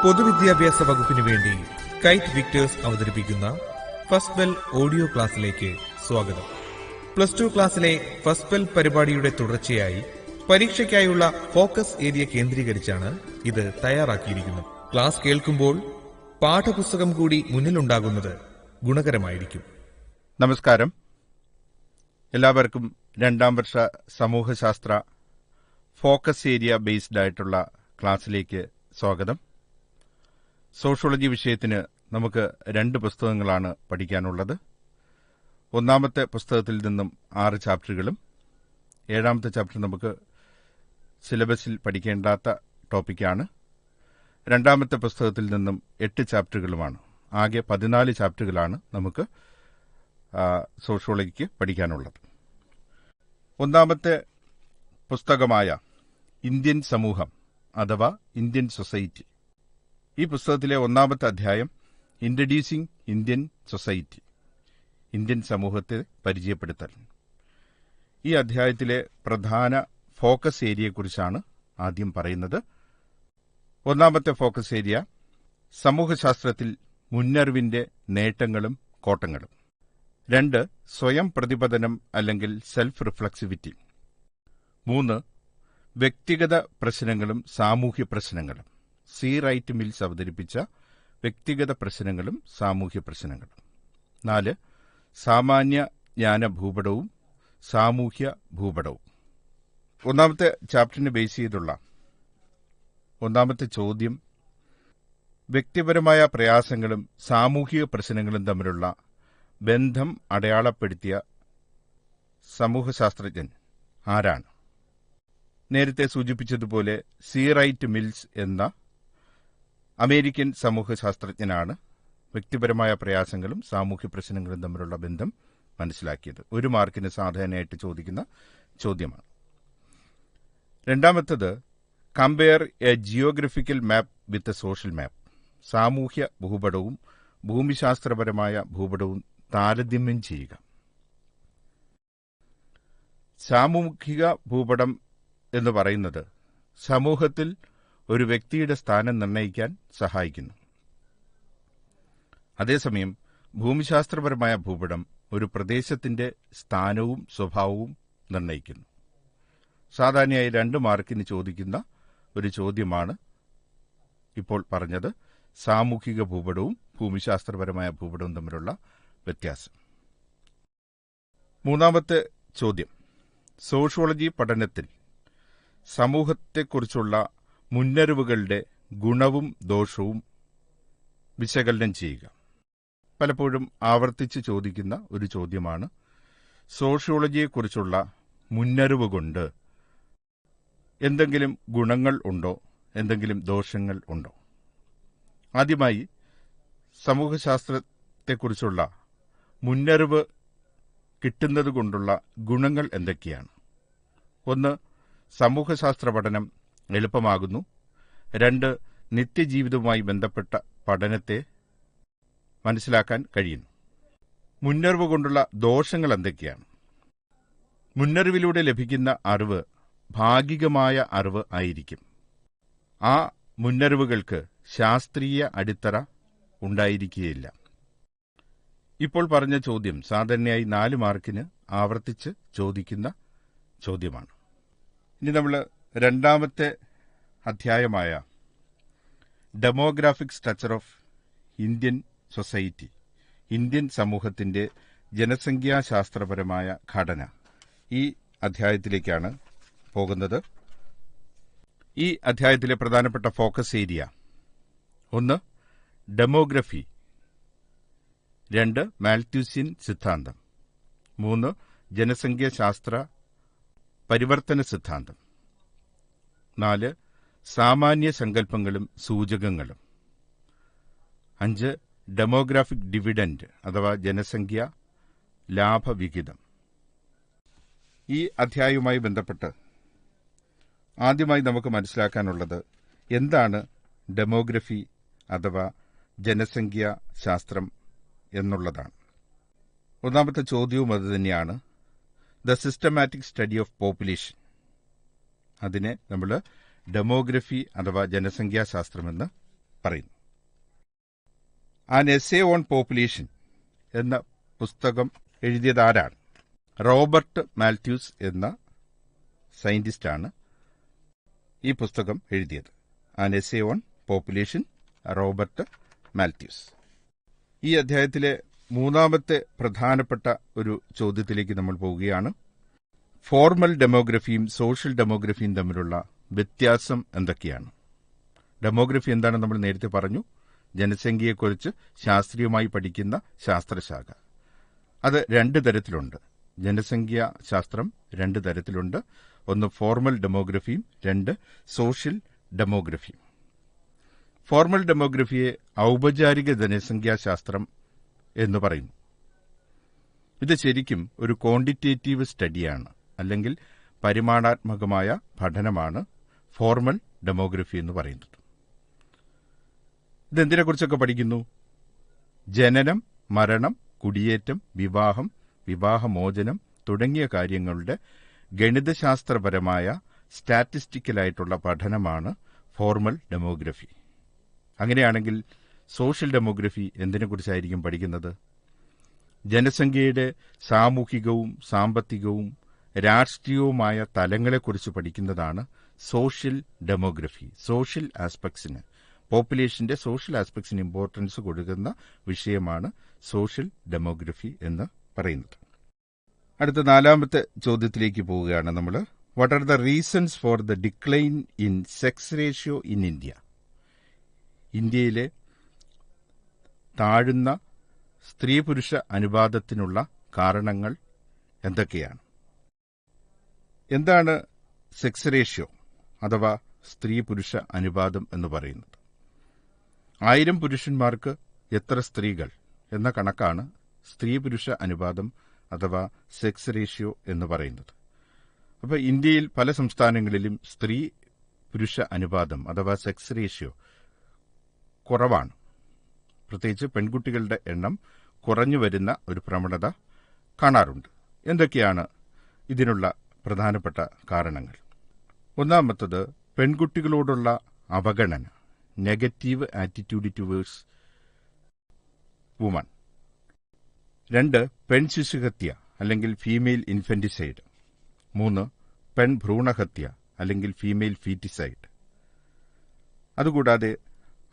പൊതുവിദ്യാഭ്യാസ വകുപ്പിനു വേണ്ടി കൈറ്റ് വിക്ടേഴ്സ് അവതരിപ്പിക്കുന്ന ഫസ്റ്റ് ബെൽ ഓഡിയോ ക്ലാസ്സിലേക്ക് സ്വാഗതം. +2 ക്ലാസ്സിലെ ഫസ്റ്റ് ബെൽ പരിപാടിയുടെ തുടർച്ചയായി പരീക്ഷയ്ക്കായുള്ള ഫോക്കസ് ഏരിയ കേന്ദ്രീകരിച്ചാണ് ഇത് തയ്യാറാക്കിയിരിക്കുന്നത്. ക്ലാസ് കേൾക്കുമ്പോൾ പാഠപുസ്തകം കൂടി മുന്നിലുണ്ടാകുന്നത് ഗുണകരമായിരിക്കും. നമസ്കാരം. എല്ലാവർക്കും 2ാം വർഷ സമൂഹശാസ്ത്ര ഫോക്കസ് ഏരിയ ബേസ്ഡ് ആയിട്ടുള്ള ക്ലാസ്സിലേക്ക് സ്വാഗതം. സോഷ്യോളജി വിഷയത്തിന് നമുക്ക് 2 പുസ്തകങ്ങളാണ് പഠിക്കാനുള്ളത്. 1ാമത്തെ പുസ്തകത്തിൽ നിന്നും 6 ചാപ്റ്ററുകളും 7ാമത്തെ ചാപ്റ്റർ നമുക്ക് സിലബസിൽ പഠിക്കേണ്ടാത്ത ടോപ്പിക്കാണ്. 2ാമത്തെ പുസ്തകത്തിൽ നിന്നും 8 ചാപ്റ്ററുകളുമാണ്. ആകെ 14 ചാപ്റ്ററുകളാണ് നമുക്ക് സോഷ്യോളജിക്ക് പഠിക്കാനുള്ളത്. 1ാമത്തെ പുസ്തകമായ ഇന്ത്യൻ സമൂഹം അഥവാ ഇന്ത്യൻ സൊസൈറ്റി, ഈ പുസ്തകത്തിലെ 1ാമത്തെ അധ്യായം ഇൻട്രഡ്യൂസിംഗ് ഇന്ത്യൻ സൊസൈറ്റി, ഇന്ത്യൻ സമൂഹത്തെ പരിചയപ്പെടുത്തൽ. ഈ അധ്യായത്തിലെ പ്രധാന ഫോക്കസ് ഏരിയയെക്കുറിച്ചാണ് ആദ്യം പറയുന്നത്. 1ാമത്തെ ഫോക്കസ് ഏരിയ സമൂഹശാസ്ത്രത്തിൽ മുന്നറിവിന്റെ നേട്ടങ്ങളും കോട്ടങ്ങളും. 2 സ്വയം പ്രതിപദനം അല്ലെങ്കിൽ സെൽഫ് റിഫ്ലക്സിവിറ്റി. 3 വ്യക്തിഗത പ്രശ്നങ്ങളും സാമൂഹ്യ പ്രശ്നങ്ങളും. സി റൈറ്റ് മിൽസ് അവതരിപ്പിച്ച വ്യക്തിഗത പ്രശ്നങ്ങളും സാമൂഹ്യ പ്രശ്നങ്ങളും. 4 സാമാന്യ ജ്ഞാന ഭൂപടവും സാമൂഹ്യ ഭൂപടവും. 1ാമത്തെ ചാപ്റ്ററിന് ബേസ് ചെയ്തുള്ള 1ാമത്തെ ചോദ്യം, വ്യക്തിപരമായ പ്രയാസങ്ങളും സാമൂഹിക പ്രശ്നങ്ങളും തമ്മിലുള്ള ബന്ധം അടയാളപ്പെടുത്തിയ സമൂഹശാസ്ത്രജ്ഞൻ ആരാണ്? നേരത്തെ സൂചിപ്പിച്ചതുപോലെ സി റൈറ്റ് മിൽസ് എന്ന അമേരിക്കൻ സമൂഹശാസ്ത്രജ്ഞനാണ് വ്യക്തിപരമായ പ്രയാസങ്ങളും സാമൂഹ്യ പ്രശ്നങ്ങളും തമ്മിലുള്ള ബന്ധം മനസ്സിലാക്കിയത്. 1 മാർക്കിന് സാധാരണയായിട്ട് ചോദിക്കുന്ന ചോദ്യമാണ്. 2ാമത്തേത് compare a geographical map with a social map. സാമൂഹ്യ ഭൂപടവും ഭൂമിശാസ്ത്രപരമായ ഭൂപടവും താരതമ്യം ചെയ്യുക. സാമൂഹിക ഭൂപടം എന്ന് പറയുന്നത് സമൂഹത്തിൽ ഒരു വ്യക്തിയുടെ സ്ഥാനം നിർണ്ണയിക്കാൻ സഹായിക്കുന്നു. അതേസമയം ഭൂമിശാസ്ത്രപരമായ ഭൂപടം ഒരു പ്രദേശത്തിന്റെ സ്ഥാനവും സ്വഭാവവും നിർണ്ണയിക്കുന്നു. സാധാരണയായി 2 മാർക്കിന് ചോദിക്കുന്ന ഒരു ചോദ്യമാണ് ഇപ്പോൾ പറഞ്ഞത്. സാമൂഹിക ഭൂപടവും ഭൂമിശാസ്ത്രപരമായ ഭൂപടവും തമ്മിലുള്ള വ്യത്യാസം. 3ാമത്തെ ചോദ്യം, സോഷ്യോളജി പഠനത്തിൽ സമൂഹത്തെക്കുറിച്ചുള്ള മുന്നറിവുകളുടെ ഗുണവും ദോഷവും വിശകലനം ചെയ്യുക. പലപ്പോഴും ആവർത്തിച്ച് ചോദിക്കുന്ന ഒരു ചോദ്യമാണ്. സോഷ്യോളജിയെക്കുറിച്ചുള്ള മുന്നറിവ് കൊണ്ട് എന്തെങ്കിലും ഗുണങ്ങൾ ഉണ്ടോ, എന്തെങ്കിലും ദോഷങ്ങൾ ഉണ്ടോ? ആദ്യമായി സമൂഹശാസ്ത്രത്തെക്കുറിച്ചുള്ള മുന്നറിവ് കിട്ടുന്നതുകൊണ്ടുള്ള ഗുണങ്ങൾ എന്തൊക്കെയാണ്? 1, സമൂഹശാസ്ത്ര പഠനം എളുപ്പമാകുന്നു. 2, നിത്യജീവിതവുമായി ബന്ധപ്പെട്ട പഠനത്തെ മനസ്സിലാക്കാൻ കഴിയുന്നു. മുന്നറിവ് കൊണ്ടുള്ള ദോഷങ്ങൾ എന്തൊക്കെയാണ്? മുന്നറിവിലൂടെ ലഭിക്കുന്ന അറിവ് ഭാഗികമായ അറിവ് ആയിരിക്കും. ആ മുന്നറിവുകൾക്ക് ശാസ്ത്രീയ അടിത്തറ ഉണ്ടായിരിക്കുകയില്ല. ഇപ്പോൾ പറഞ്ഞ ചോദ്യം സാധാരണയായി 4 മാർക്കിന് ആവർത്തിച്ച് ചോദിക്കുന്ന ചോദ്യമാണ്. ഇനി നമ്മൾ 2ാമത്തെ അധ്യായമായ demographic structure of Indian society, Indian സമൂഹത്തിന്റെ ജനസംഖ്യാശാസ്ത്രപരമായ ഘടന, ഈ അധ്യായത്തിലേക്കാണ് പോകുന്നത്. ഈ അധ്യായത്തിലെ പ്രധാനപ്പെട്ട ഫോക്കസ് ഏരിയ 1 ഡെമോഗ്രഫി, 2 മാൽത്യൂസ്യൻ സിദ്ധാന്തം, 3 ജനസംഖ്യാശാസ്ത്ര പരിവർത്തന സിദ്ധാന്തം, 4 സാമാന്യ സങ്കല്പങ്ങളും സൂചകങ്ങളും, 5 ഡെമോഗ്രാഫിക് ഡിവിഡൻഡ് അഥവാ ജനസംഖ്യ ലാഭവിഹിതം. ഈ അധ്യായവുമായി ബന്ധപ്പെട്ട് ആദ്യമായി നമുക്ക് മനസ്സിലാക്കാനുള്ളത് എന്താണ് ഡെമോഗ്രഫി അഥവാ ജനസംഖ്യാശാസ്ത്രം എന്നുള്ളതാണ്. 1ാമത്തെ ചോദ്യവും അതുതന്നെയാണ്. The systematic study of population, അതിനെ നമ്മൾ ഡെമോഗ്രഫി അഥവാ ജനസംഖ്യാശാസ്ത്രമെന്ന് പറയുന്നു. ആൻ എസ്സേ ഓൺ പോപ്പുലേഷൻ എന്ന പുസ്തകം എഴുതിയതാരാണ്? റോബർട്ട് മാൽത്യൂസ് എന്ന സയന്റിസ്റ്റാണ് ഈ പുസ്തകം എഴുതിയത്. An essay on population, Robert Malthus. ഈ അധ്യായത്തിലെ മൂന്നാമത്തെ പ്രധാനപ്പെട്ട ഒരു ചോദ്യത്തിലേക്ക് നമ്മൾ പോവുകയാണ്. ഫോർമൽ ഡെമോഗ്രഫിയും സോഷ്യൽ ഡെമോഗ്രഫിയും തമ്മിലുള്ള വ്യത്യാസം എന്തൊക്കെയാണ്? ഡെമോഗ്രഫി എന്താണെന്ന് നമ്മൾ നേരത്തെ പറഞ്ഞു. ജനസംഖ്യയെക്കുറിച്ച് ശാസ്ത്രീയമായി പഠിക്കുന്ന ശാസ്ത്രശാഖ. അത് രണ്ട് തരത്തിലുണ്ട്. ജനസംഖ്യാ ശാസ്ത്രം രണ്ട് തരത്തിലുണ്ട്. ഒന്ന് ഫോർമൽ ഡെമോഗ്രഫിയും രണ്ട് സോഷ്യൽ ഡെമോഗ്രഫിയും. ഫോർമൽ ഡെമോഗ്രഫിയെ ഔപചാരിക ജനസംഖ്യാശാസ്ത്രം എന്ന് പറയുന്നു. ഇത് ശരിക്കും ഒരു ക്വാണ്ടിറ്റേറ്റീവ് സ്റ്റഡിയാണ്, അല്ലെങ്കിൽ പരിമാണാത്മകമായ പഠനമാണ് ഫോർമൽ ഡെമോഗ്രഫി എന്ന് പറയുന്നത്. ഇതെന്തിനെക്കുറിച്ചൊക്കെ പഠിക്കുന്നു? ജനനം, മരണം, കുടിയേറ്റം, വിവാഹം, വിവാഹമോചനം തുടങ്ങിയ കാര്യങ്ങളുടെ ഗണിതശാസ്ത്രപരമായ സ്റ്റാറ്റിസ്റ്റിക്കലായിട്ടുള്ള പഠനമാണ് ഫോർമൽ ഡെമോഗ്രഫി. അങ്ങനെയാണെങ്കിൽ സോഷ്യൽ ഡെമോഗ്രഫി എന്തിനെക്കുറിച്ചായിരിക്കും പഠിക്കുന്നത്? ജനസംഖ്യയുടെ സാമൂഹികവും സാമ്പത്തികവും രാഷ്ട്രീയവുമായ തലങ്ങളെക്കുറിച്ച് പഠിക്കുന്നതാണ് സോഷ്യൽ ഡെമോഗ്രഫി. സോഷ്യൽ ആസ്പെക്ട്സിന്, പോപ്പുലേഷന്റെ സോഷ്യൽ ആസ്പെക്ട്സിന് ഇമ്പോർട്ടൻസ് കൊടുക്കുന്ന വിഷയമാണ് സോഷ്യൽ ഡെമോഗ്രഫി എന്ന് പറയുന്നത്. അടുത്ത നാലാമത്തെ ചോദ്യത്തിലേക്ക് പോവുകയാണ് നമ്മൾ. What are the reasons for the decline in sex ratio in India? ഇന്ത്യയിലെ താഴുന്ന സ്ത്രീ പുരുഷ അനുപാതത്തിനുള്ള കാരണങ്ങൾ എന്തൊക്കെയാണ്? എന്താണ് സെക്സ് റേഷ്യോ അഥവാ സ്ത്രീ പുരുഷ അനുപാതം എന്ന് പറയുന്നത്? 1000 പുരുഷന്മാർക്ക് എത്ര സ്ത്രീകൾ എന്ന കണക്കാണ് സ്ത്രീ പുരുഷ അനുപാതം അഥവാ സെക്സ് റേഷ്യോ എന്ന് പറയുന്നത്. അപ്പോൾ ഇന്ത്യയിൽ പല സംസ്ഥാനങ്ങളിലും സ്ത്രീ പുരുഷ അനുപാതം അഥവാ സെക്സ് റേഷ്യോ കുറവാണ്. പ്രത്യേകിച്ച് പെൺകുട്ടികളുടെ എണ്ണം കുറഞ്ഞു വരുന്ന ഒരു പ്രവണത കാണാറുണ്ട്. എന്തൊക്കെയാണ് ഇതിനുള്ള പ്രധാനപ്പെട്ട കാരണങ്ങൾ? ഒന്നാമത്തത് പെൺകുട്ടികളോടുള്ള അവഗണന, നെഗറ്റീവ് ആറ്റിറ്റ്യൂഡ് ടുവേഴ്സ് വുമൺ. 2 പെൺശിശുഹത്യ അല്ലെങ്കിൽ ഫീമെയിൽ ഇൻഫന്റിസൈഡ്. 3 പെൺഭ്രൂണഹത്യ അല്ലെങ്കിൽ ഫീമെയിൽ ഫീറ്റിസൈഡ്. അതുകൂടാതെ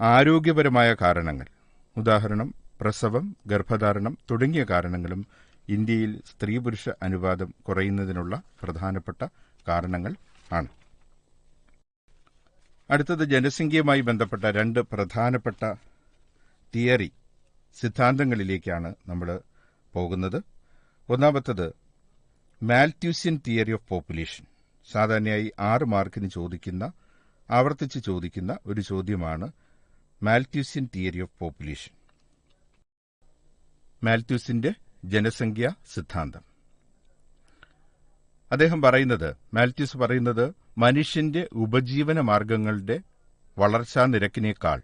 ആരോഗ്യപരമായ കാരണങ്ങൾ, ഉദാഹരണം പ്രസവം, ഗർഭധാരണം തുടങ്ങിയ കാരണങ്ങളും ഇന്ത്യയിൽ സ്ത്രീ പുരുഷ അനുപാതം കുറയുന്നതിനുള്ള പ്രധാനപ്പെട്ട കാരണങ്ങൾ ആണ്. അടുത്തത് ജനസംഖ്യയുമായി ബന്ധപ്പെട്ട 2 പ്രധാനപ്പെട്ട തിയറി, സിദ്ധാന്തങ്ങളിലേക്കാണ് നമ്മൾ പോകുന്നത്. ഒന്നാമത്തത് മാൽത്യൂസ്യൻ തിയറി ഓഫ് പോപ്പുലേഷൻ. സാധാരണയായി 6 മാർക്കിന് ആവർത്തിച്ച് ചോദിക്കുന്ന ഒരു ചോദ്യമാണ് മാൽത്യൂസ്യൻ തിയറി ഓഫ് പോപ്പുലേഷൻ. മാൽത്യൂസിന്റെ ജനസംഖ്യാ സിദ്ധാന്തം. മാൽത്യൂസ് പറയുന്നത് മനുഷ്യന്റെ ഉപജീവന മാർഗങ്ങളുടെ വളർച്ചാ നിരക്കിനേക്കാൾ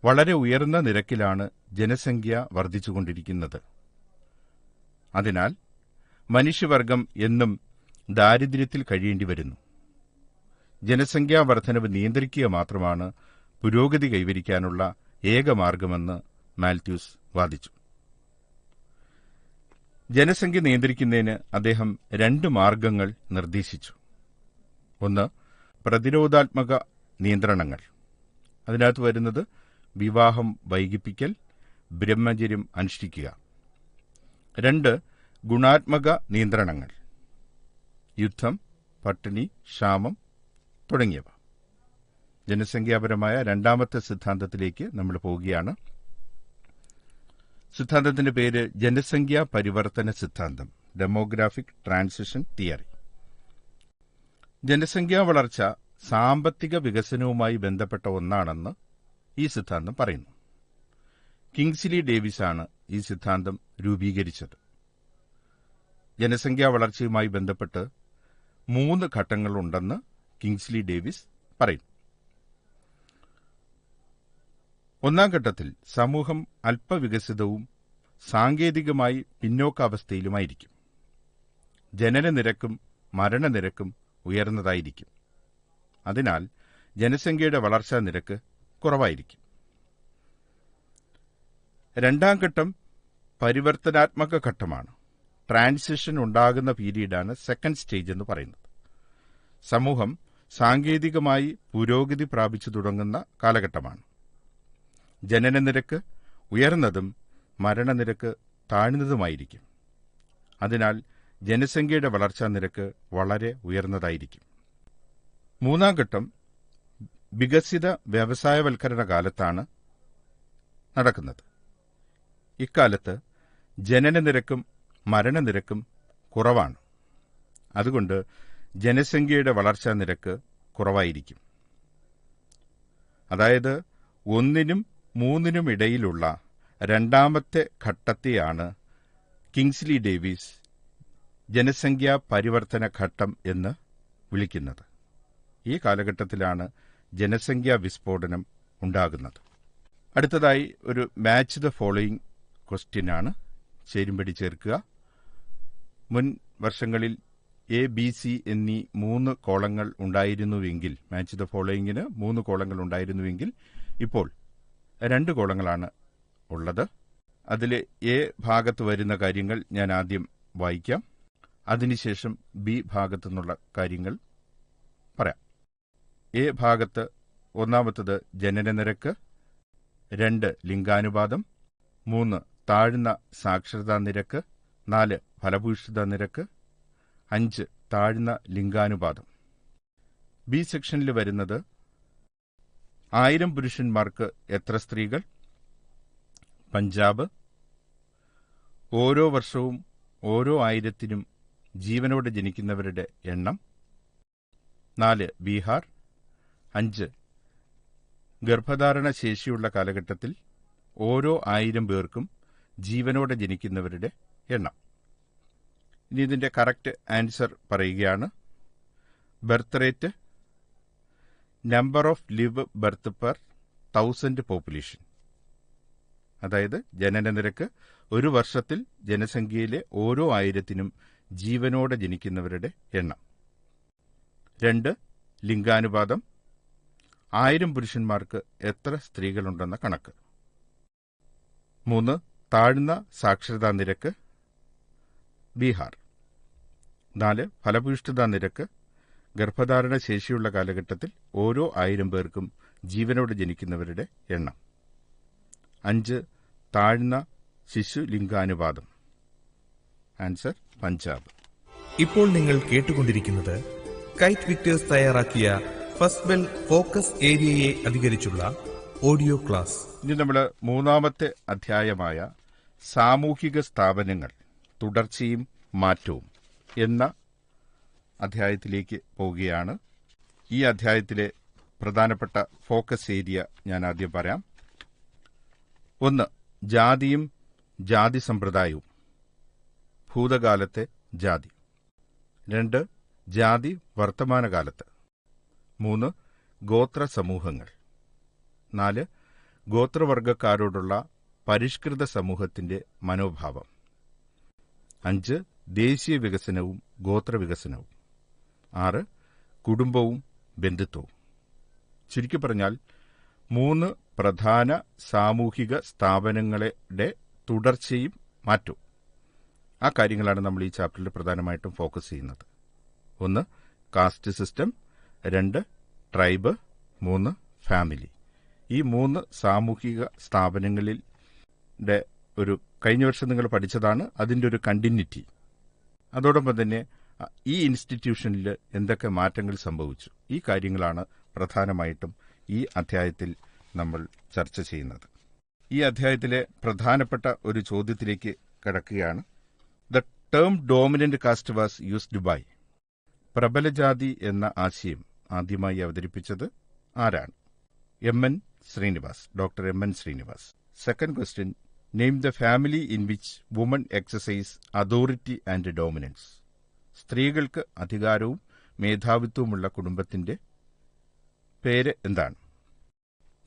വളരെ ഉയർന്ന നിരക്കിലാണ് ജനസംഖ്യ വർദ്ധിച്ചുകൊണ്ടിരിക്കുന്നത്. അതിനാൽ മനുഷ്യവർഗം എന്നും ദാരിദ്ര്യത്തിൽ കഴിയേണ്ടി വരുന്നു. ജനസംഖ്യാ വർധനവ് നിയന്ത്രിക്കുക മാത്രമാണ് പുരോഗതി കൈവരിക്കാനുള്ള ഏക മാർഗമെന്ന് മാൽത്യൂസ് വാദിച്ചു. ജനസംഖ്യ നിയന്ത്രിക്കുന്നതിന് അദ്ദേഹം 2 മാർഗങ്ങൾ നിർദ്ദേശിച്ചു. ഒന്ന്, പ്രതിരോധാത്മക നിയന്ത്രണങ്ങൾ. അതിനകത്ത് വരുന്നത് വിവാഹം വൈകിപ്പിക്കൽ, ബ്രഹ്മചര്യം അനുഷ്ഠിക്കുക. 2, ഗുണാത്മക നിയന്ത്രണങ്ങൾ, യുദ്ധം, പട്ടിണി, ക്ഷാമം തുടങ്ങിയവ. ജനസംഖ്യാപരമായ രണ്ടാമത്തെ സിദ്ധാന്തത്തിലേക്ക് നമ്മൾ പോവുകയാണ്. സിദ്ധാന്തത്തിന്റെ പേര് ജനസംഖ്യാ പരിവർത്തന സിദ്ധാന്തം, ഡെമോഗ്രാഫിക് ട്രാൻസിഷൻ തിയറി. ജനസംഖ്യാ വളർച്ച സാമ്പത്തിക വികസനവുമായി ബന്ധപ്പെട്ട ഒന്നാണെന്ന് ഈ സിദ്ധാന്തം പറയുന്നു. കിങ്സ്ലി ഡേവിസാണ് ഈ സിദ്ധാന്തം രൂപീകരിച്ചത്. ജനസംഖ്യാ വളർച്ചയുമായി ബന്ധപ്പെട്ട് 3 ഘട്ടങ്ങളുണ്ടെന്ന് കിങ്സ്ലി ഡേവിസ് പറയും. ഒന്നാം ഘട്ടത്തിൽ സമൂഹം അല്പവികസിതവും സാങ്കേതികമായി പിന്നോക്കാവസ്ഥയിലുമായിരിക്കും. ജനനനിരക്കും മരണനിരക്കും ഉയർന്നതായിരിക്കും. അതിനാൽ ജനസംഖ്യയുടെ വളർച്ചാ നിരക്ക് കുറവായിരിക്കും. രണ്ടാം ഘട്ടം പരിവർത്തനാത്മക ഘട്ടമാണ്. ട്രാൻസിഷൻ ഉണ്ടാകുന്ന പീരീഡാണ് സെക്കൻഡ് സ്റ്റേജ് എന്ന് പറയുന്നത്. സമൂഹം സാങ്കേതികമായി പുരോഗതി പ്രാപിച്ചു തുടങ്ങുന്ന കാലഘട്ടമാണ്. ജനനനിരക്ക് ഉയർന്നതും മരണനിരക്ക് താഴ്ന്നതുമായിരിക്കും. അതിനാൽ ജനസംഖ്യയുടെ വളർച്ചാ നിരക്ക് വളരെ ഉയർന്നതായിരിക്കും. മൂന്നാം ഘട്ടം വികസിത വ്യവസായവൽക്കരണ കാലത്താണ് നടക്കുന്നത്. ഇക്കാലത്ത് ജനനനിരക്കും മരണനിരക്കും കുറവാണ്. അതുകൊണ്ട് ജനസംഖ്യയുടെ വളർച്ചാ നിരക്ക് കുറവായിരിക്കും. അതായത് 1 നും 3 നും ഇടയിലുള്ള രണ്ടാമത്തെ ഘട്ടത്തെയാണ് കിങ്സ്ലി ഡേവിസ് ജനസംഖ്യാ പരിവർത്തന ഘട്ടം എന്ന് വിളിക്കുന്നത്. ഈ കാലഘട്ടത്തിലാണ് ജനസംഖ്യാ വിസ്ഫോടനം ഉണ്ടാകുന്നത്. അടുത്തതായി ഒരു മാച്ച് ദ ഫോളോയിങ് ക്വസ്റ്റ്യനാണ്. ചേരുംപടി ചേർക്കുക. മുൻ വർഷങ്ങളിൽ ABC എന്നീ 3 കോളങ്ങൾ ഉണ്ടായിരുന്നുവെങ്കിൽ, മാച്ച് ദ ഫോളോയിങ്ങിന് 3 കോളങ്ങൾ ഉണ്ടായിരുന്നുവെങ്കിൽ ഇപ്പോൾ 2 കോളങ്ങളാണ് ഉള്ളത്. അതിലെ A ഭാഗത്ത് വരുന്ന കാര്യങ്ങൾ ഞാൻ ആദ്യം വായിക്കാം. അതിനുശേഷം B ഭാഗത്തു നിന്നുള്ള കാര്യങ്ങൾ പറയാം. A ഭാഗത്ത് ഒന്നാമത്തത് ജനനനിരക്ക്, 2 ലിംഗാനുപാതം, 3 താഴ്ന്ന സാക്ഷരതാ നിരക്ക്, 4 ഫലഭൂയിഷ്ഠതാ നിരക്ക്, 5 താഴ്ന്ന ലിംഗാനുപാതം. ബി സെക്ഷനിൽ വരുന്നത് 1000 പുരുഷന്മാർക്ക് എത്ര സ്ത്രീകൾ, പഞ്ചാബ്, ഓരോ വർഷവും ഓരോ 1000-നും ജീവനോടെ ജനിക്കുന്നവരുടെ എണ്ണം, 4 ബീഹാർ, 5 ഗർഭധാരണ ശേഷിയുള്ള കാലഘട്ടത്തിൽ ഓരോ 1000 പേർക്കും ജീവനോടെ ജനിക്കുന്നവരുടെ എണ്ണം. ഇനി ഇതിന്റെ കറക്റ്റ് ആൻസർ പറയുകയാണ്. Birth rate, number of live birth per 1000 population. അതായത് ജനനനിരക്ക് ഒരു വർഷത്തിൽ ജനസംഖ്യയിലെ ഓരോ 1000-നും ജീവനോടെ ജനിക്കുന്നവരുടെ എണ്ണം. 2 ലിംഗാനുപാതം, 1000 പുരുഷന്മാർക്ക് എത്ര സ്ത്രീകളുണ്ടെന്ന കണക്ക്. 3 താഴ്ന്ന സാക്ഷരതാ നിരക്ക്, ബീഹാർ. 4 ഫലഭൂയിഷ്ഠതാ നിരക്ക്, ഗർഭധാരണ ശേഷിയുള്ള കാലഘട്ടത്തിൽ ഓരോ 1000 പേർക്കും ജീവനോടെ ജനിക്കുന്നവരുടെ എണ്ണം. 5 താഴ്ന്ന ശിശു ലിംഗാനുപാതം. ആൻസർ പഞ്ചാബ്. ഇപ്പോൾ നിങ്ങൾ കേട്ടുകൊണ്ടിരിക്കുന്നത് കൈറ്റ് വിക്ടേഴ്സ് തയ്യാറാക്കിയ ഫസ്റ്റ് ബെൽ ഫോക്കസ് ഏരിയയെ അധികരിച്ചുള്ള ഓഡിയോ ക്ലാസ്. ഇനി നമ്മൾ മൂന്നാമത്തെ അധ്യായമായ സാമൂഹിക സ്ഥാപനങ്ങൾ തുടർച്ചയും മാറ്റവും എന്ന അധ്യായത്തിലേക്ക് പോവുകയാണ്. ഈ അധ്യായത്തിലെ പ്രധാനപ്പെട്ട ഫോക്കസ് ഏരിയ ഞാൻ ആദ്യം പറയാം. 1 ജാതിയും ജാതി സമ്പ്രദായവും, ഭൂതകാലത്തെ ജാതി. 2 ജാതി വർത്തമാനകാലത്ത്. 3 ഗോത്ര സമൂഹങ്ങൾ. 4 ഗോത്രവർഗക്കാരോടുള്ള പരിഷ്കൃത സമൂഹത്തിന്റെ മനോഭാവം. 5 ദേശീയ വികസനവും ഗോത്രവികസനവും. 6 കുടുംബവും ബന്ധുത്വവും. ചുരുക്കി പറഞ്ഞാൽ 3 പ്രധാന സാമൂഹിക സ്ഥാപനങ്ങളുടെ തുടർച്ചയും മാറ്റവും. ആ കാര്യങ്ങളാണ് നമ്മൾ ഈ ചാപ്റ്ററിൽ പ്രധാനമായിട്ടും ഫോക്കസ് ചെയ്യുന്നത്. 1 കാസ്റ്റ് സിസ്റ്റം, 2 ട്രൈബ്, 3 ഫാമിലി. ഈ 3 സാമൂഹിക സ്ഥാപനങ്ങളുടെ ഒരു കഴിഞ്ഞ വർഷം നിങ്ങൾ പഠിച്ചതാണ്, അതിൻ്റെ ഒരു കണ്ടിന്യൂറ്റി. അതോടൊപ്പം തന്നെ ഈ ഇൻസ്റ്റിറ്റ്യൂഷനിൽ എന്തൊക്കെ മാറ്റങ്ങൾ സംഭവിച്ചു, ഈ കാര്യങ്ങളാണ് പ്രധാനമായിട്ടും ഈ അധ്യായത്തിൽ നമ്മൾ ചർച്ച ചെയ്യുന്നത്. ഈ അധ്യായത്തിലെ പ്രധാനപ്പെട്ട ഒരു ചോദ്യത്തിലേക്ക് കടക്കുകയാണ്. The term dominant caste was used by. പ്രബലജാതി എന്ന ആശയം ആദ്യമായി അവതരിപ്പിച്ചത് ആരാണ്? M N. Srinivas, doctor M N. Srinivas. Second question, name the family in which woman exercise authority and dominance. സ്ത്രീകൾക്ക് അധികാരവും മേധാവിത്വവുമുള്ള കുടുംബത്തിന്റെ പേര് എന്താണ്?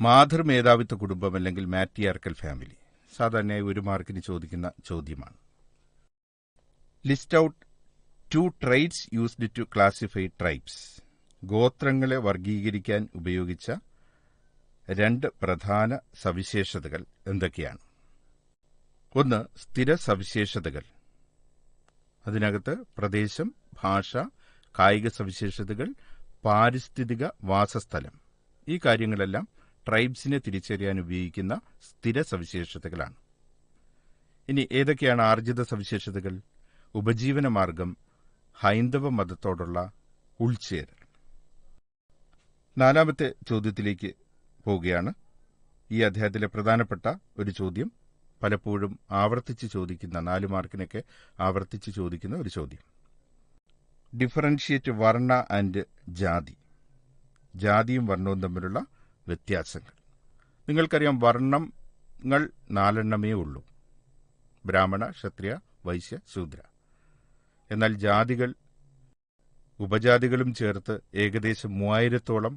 മാതൃമേധാവിത്വ കുടുംബം അല്ലെങ്കിൽ മാട്രിയാർക്കൽ ഫാമിലി. സാധാരണയായി 1 മാർക്കിന് ചോദിക്കുന്ന ചോദ്യമാണ്. List out 2 traits used to classify tribes. ഗോത്രങ്ങളെ വർഗീകരിക്കാൻ ഉപയോഗിച്ച രണ്ട് പ്രധാന സവിശേഷതകൾ എന്തൊക്കെയാണ്? ഒന്ന്, സ്ഥിര സവിശേഷതകൾ. അതിനകത്ത് പ്രദേശം, ഭാഷ, കായിക സവിശേഷതകൾ, പാരിസ്ഥിതിക വാസസ്ഥലം, ഈ കാര്യങ്ങളെല്ലാം ട്രൈബ്സിനെ തിരിച്ചറിയാൻ ഉപയോഗിക്കുന്ന സ്ഥിര സവിശേഷതകളാണ്. ഇനി ഏതൊക്കെയാണ് ആർജിത സവിശേഷതകൾ? ഉപജീവന മാർഗം, ഹൈന്ദവ മതത്തോടുള്ള ഉൾച്ചേരൽ. നാലാമത്തെ ചോദ്യത്തിലേക്ക് പോവുകയാണ്. ഈ അധ്യായത്തിലെ പ്രധാനപ്പെട്ട ഒരു ചോദ്യം, പലപ്പോഴും ആവർത്തിച്ച് ചോദിക്കുന്ന, 4 മാർക്കിനൊക്കെ ആവർത്തിച്ച് ചോദിക്കുന്ന ഒരു ചോദ്യം. ഡിഫറൻഷിയേറ്റ് വർണ്ണ ആൻഡ് ജാതി. ജാതിയും വർണ്ണവും തമ്മിലുള്ള വ്യത്യാസങ്ങൾ. നിങ്ങൾക്കറിയാം, വർണ്ണങ്ങൾ 4 ഉള്ളൂ: ബ്രാഹ്മണ, ക്ഷത്രിയ, വൈശ്യ, ശൂദ്ര. എന്നാൽ ജാതികൾ, ഉപജാതികളും ചേർത്ത് ഏകദേശം 3000-ഓളം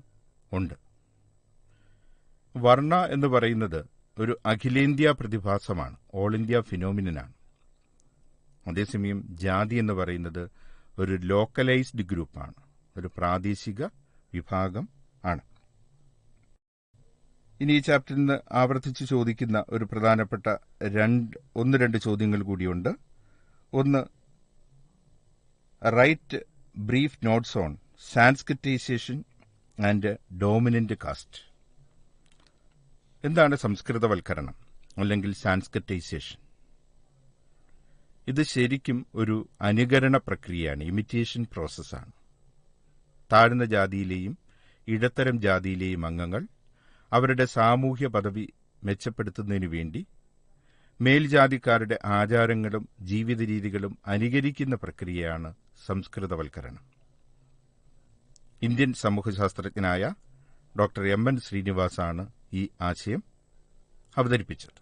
ഉണ്ട്. വർണ്ണ എന്ന് പറയുന്നത് ഒരു അഖിലേന്ത്യാ പ്രതിഭാസമാണ്, ഓൾ ഇന്ത്യ ഫിനോമിനനാണ്. അതേസമയം ജാതി എന്ന് പറയുന്നത് ഒരു ലോക്കലൈസ്ഡ് ഗ്രൂപ്പാണ്, ഒരു പ്രാദേശിക വിഭാഗം ആണ്. ഇനി ഈ ചാപ്റ്ററിൽ നിന്ന് ആവർത്തിച്ച് ചോദിക്കുന്ന ഒരു പ്രധാനപ്പെട്ട 1-2 ചോദ്യങ്ങൾ കൂടിയുണ്ട്. ഒന്ന്, write brief notes on sanskritisation and dominant caste. എന്താണ് സംസ്കൃതവൽക്കരണം അല്ലെങ്കിൽ സാൻസ്ക്രിറ്റൈസേഷൻ? ഇത് ശരിക്കും ഒരു അനുകരണ പ്രക്രിയയാണ്, ഇമിറ്റേഷൻ പ്രോസസ്സാണ്. താഴ്ന്ന ജാതിയിലെയും ഇടത്തരം ജാതിയിലെയും അംഗങ്ങൾ അവരുടെ സാമൂഹ്യ പദവി മെച്ചപ്പെടുത്തുന്നതിനു വേണ്ടി മേൽജാതിക്കാരുടെ ആചാരങ്ങളും ജീവിത രീതികളും അനുകരിക്കുന്ന പ്രക്രിയയാണ് സംസ്കൃതവൽക്കരണം. ഇന്ത്യൻ സമൂഹശാസ്ത്രജ്ഞനായ ഡോക്ടർ എം.എൻ. ശ്രീനിവാസാണ് ഈ ആശയം അവതരിപ്പിച്ചത്.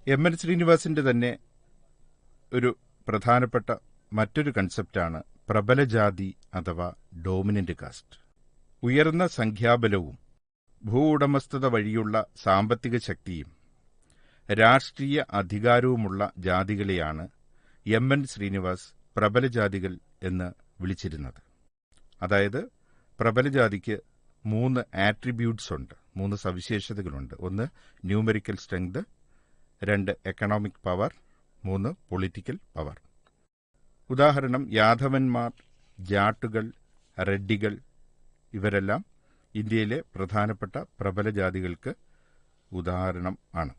എം.എൻ. ശ്രീനിവാസിന്റെ തന്നെ ഒരു പ്രധാനപ്പെട്ട മറ്റൊരു കൺസെപ്റ്റാണ് പ്രബലജാതി അഥവാ ഡോമിനന്റ് കാസ്റ്റ്. ഉയർന്ന സംഖ്യാബലവും ഭൂവുടമസ്ഥത വഴിയുള്ള സാമ്പത്തിക ശക്തിയും രാഷ്ട്രീയ അധികാരവുമുള്ള ജാതികളെയാണ് എം.എൻ. ശ്രീനിവാസ് പ്രബലജാതികൾ എന്ന് വിളിച്ചിരുന്നത്. അതായത് പ്രബലജാതിക്ക് 3 ആട്രിബ്യൂട്ട്സ് ഉണ്ട്, 3 സവിശേഷതകളുണ്ട്. 1, numerical strength; 2, economic power; 3, political power. ഉദാഹരണം, യാദവന്മാർ, ജാട്ടുകൾ, റെഡ്ഡികൾ, ഇവരെല്ലാം ഇന്ത്യയിലെ പ്രധാനപ്പെട്ട പ്രബല ജാതികൾക്ക് ഉദാഹരണം ആണ്.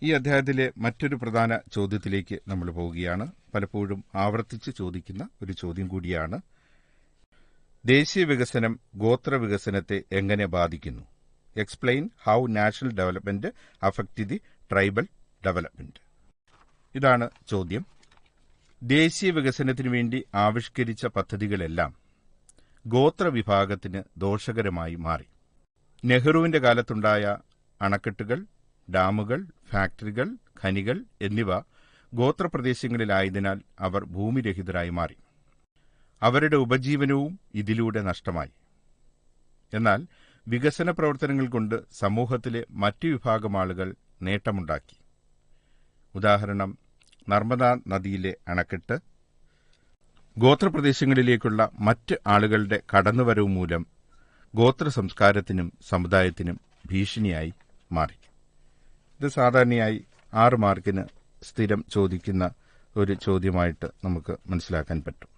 ഈ അധ്യായത്തിലെ മറ്റൊരു പ്രധാന ചോദ്യത്തിലേക്ക് നമ്മൾ പോവുകയാണ്. പലപ്പോഴും ആവർത്തിച്ച് ചോദിക്കുന്ന ഒരു ചോദ്യം കൂടിയാണ്. ദേശീയ വികസനം ഗോത്രവികസനത്തെ എങ്ങനെ ബാധിക്കുന്നു? Explain how national development affect the tribal development. ഇതാണ് ചോദ്യം. ദേശീയ വികസനത്തിനു വേണ്ടി ആവിഷ്കരിച്ച പദ്ധതികളെല്ലാം ഗോത്രവിഭാഗത്തിന് ദോഷകരമായി മാറി. നെഹ്റുവിന്റെ കാലത്തുണ്ടായ അണക്കെട്ടുകൾ, ഡാമുകൾ, ഫാക്ടറികൾ, ഖനികൾ എന്നിവ ഗോത്രപ്രദേശങ്ങളിലായതിനാൽ അവർ ഭൂമിരഹിതരായി മാറി. അവരുടെ ഉപജീവനവും ഇതിലൂടെ നഷ്ടമായി. എന്നാൽ വികസന പ്രവർത്തനങ്ങൾ കൊണ്ട് സമൂഹത്തിലെ മറ്റു വിഭാഗം ആളുകൾ നേട്ടമുണ്ടാക്കി. ഉദാഹരണം, നർമ്മദാ നദിയിലെ അണക്കെട്ട് ഗോത്രപ്രദേശങ്ങളിലേക്കുള്ള മറ്റ് ആളുകളുടെ കടന്നുവരവ് മൂലം ഗോത്ര സംസ്കാരത്തിനും സമുദായത്തിനും ഭീഷണിയായി മാറി. ഇത് സാധാരണയായി 6 മാർക്കിന് സ്ഥിരം ചോദിക്കുന്ന ഒരു ചോദ്യമായിട്ട് നമുക്ക് മനസ്സിലാക്കാൻ പറ്റും.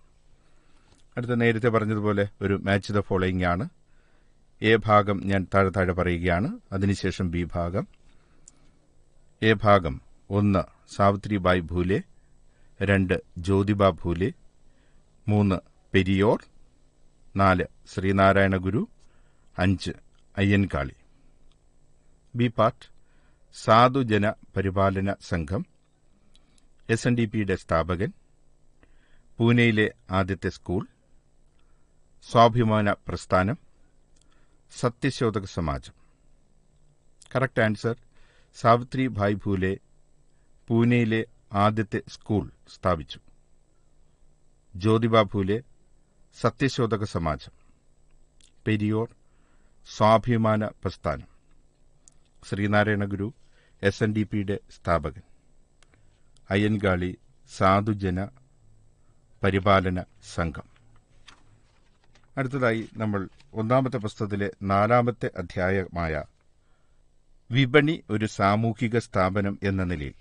അടുത്ത നേരത്തെ പറഞ്ഞതുപോലെ ഒരു മാച്ച് ദ ഫോളോയിങ് ആണ്. എ ഭാഗം ഞാൻ താഴെ പറയുകയാണ്, അതിനുശേഷം ബി ഭാഗം. എ ഭാഗം: 1, സാവിത്രിബായി ഭൂലെ; 2, ജ്യോതിബ ഭൂലെ; 3, പെരിയോർ; 4, ശ്രീനാരായണ ഗുരു; 5, അയ്യൻകാളി. ബി പാർട്ട്: സാധുജന പരിപാലന സംഘം, SNDPയുടെ സ്ഥാപകൻ, പൂനെയിലെ ആദ്യത്തെ സ്കൂൾ, സ്വാഭിമാന പ്രസ്ഥാനം, സത്യശോധക സമാജം. കറക്റ്റ് ആൻസർ: സാവിത്രിഭായ് ഭൂലെ പൂനെയിലെ ആദ്യത്തെ സ്കൂൾ സ്ഥാപിച്ചു. ജ്യോതിബ ഭൂലെ സത്യശോധക സമാജം. പെരിയോർ സ്വാഭിമാന പ്രസ്ഥാനം. ശ്രീനാരായണ ഗുരു SNDPയുടെ സ്ഥാപകൻ. അയ്യൻകാളി സാധുജന പരിപാലന സംഘം. അടുത്തതായി നമ്മൾ ഒന്നാമത്തെ പുസ്തകത്തിലെ 4-ാമത്തെ അധ്യായമായ വിപണി ഒരു സാമൂഹിക സ്ഥാപനം എന്ന നിലയിൽ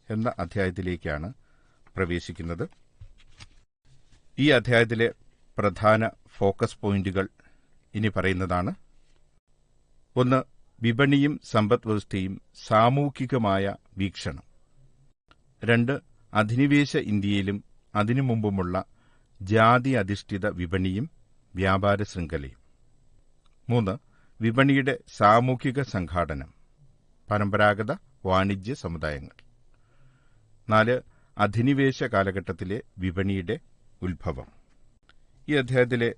എന്ന അധ്യായത്തിലേക്കാണ് പ്രവേശിക്കുന്നത്. ഈ അധ്യായത്തിലെ പ്രധാന ഫോക്കസ് പോയിന്റുകൾ ഇനി പറയുന്നതാണ്. 1. വിപണിയും സമ്പദ് വ്യവസ്ഥയും സാമൂഹികമായ വീക്ഷണം. 2. അധിനിവേശ ഇന്ത്യയിലും അതിനു മുമ്പുമുള്ള ജാതി അധിഷ്ഠിത വിപണിയും വ്യാപാര ശൃംഖലയും. 3. വിപണിയുടെ സാമൂഹിക സംഘാടനം, പരമ്പരാഗത വാണിജ്യ സമുദായങ്ങൾ. 4. അധിനിവേശ കാലഘട്ടത്തിലെ വിപണിയുടെ ഉത്ഭവം. ഈ അധ്യായത്തിലെ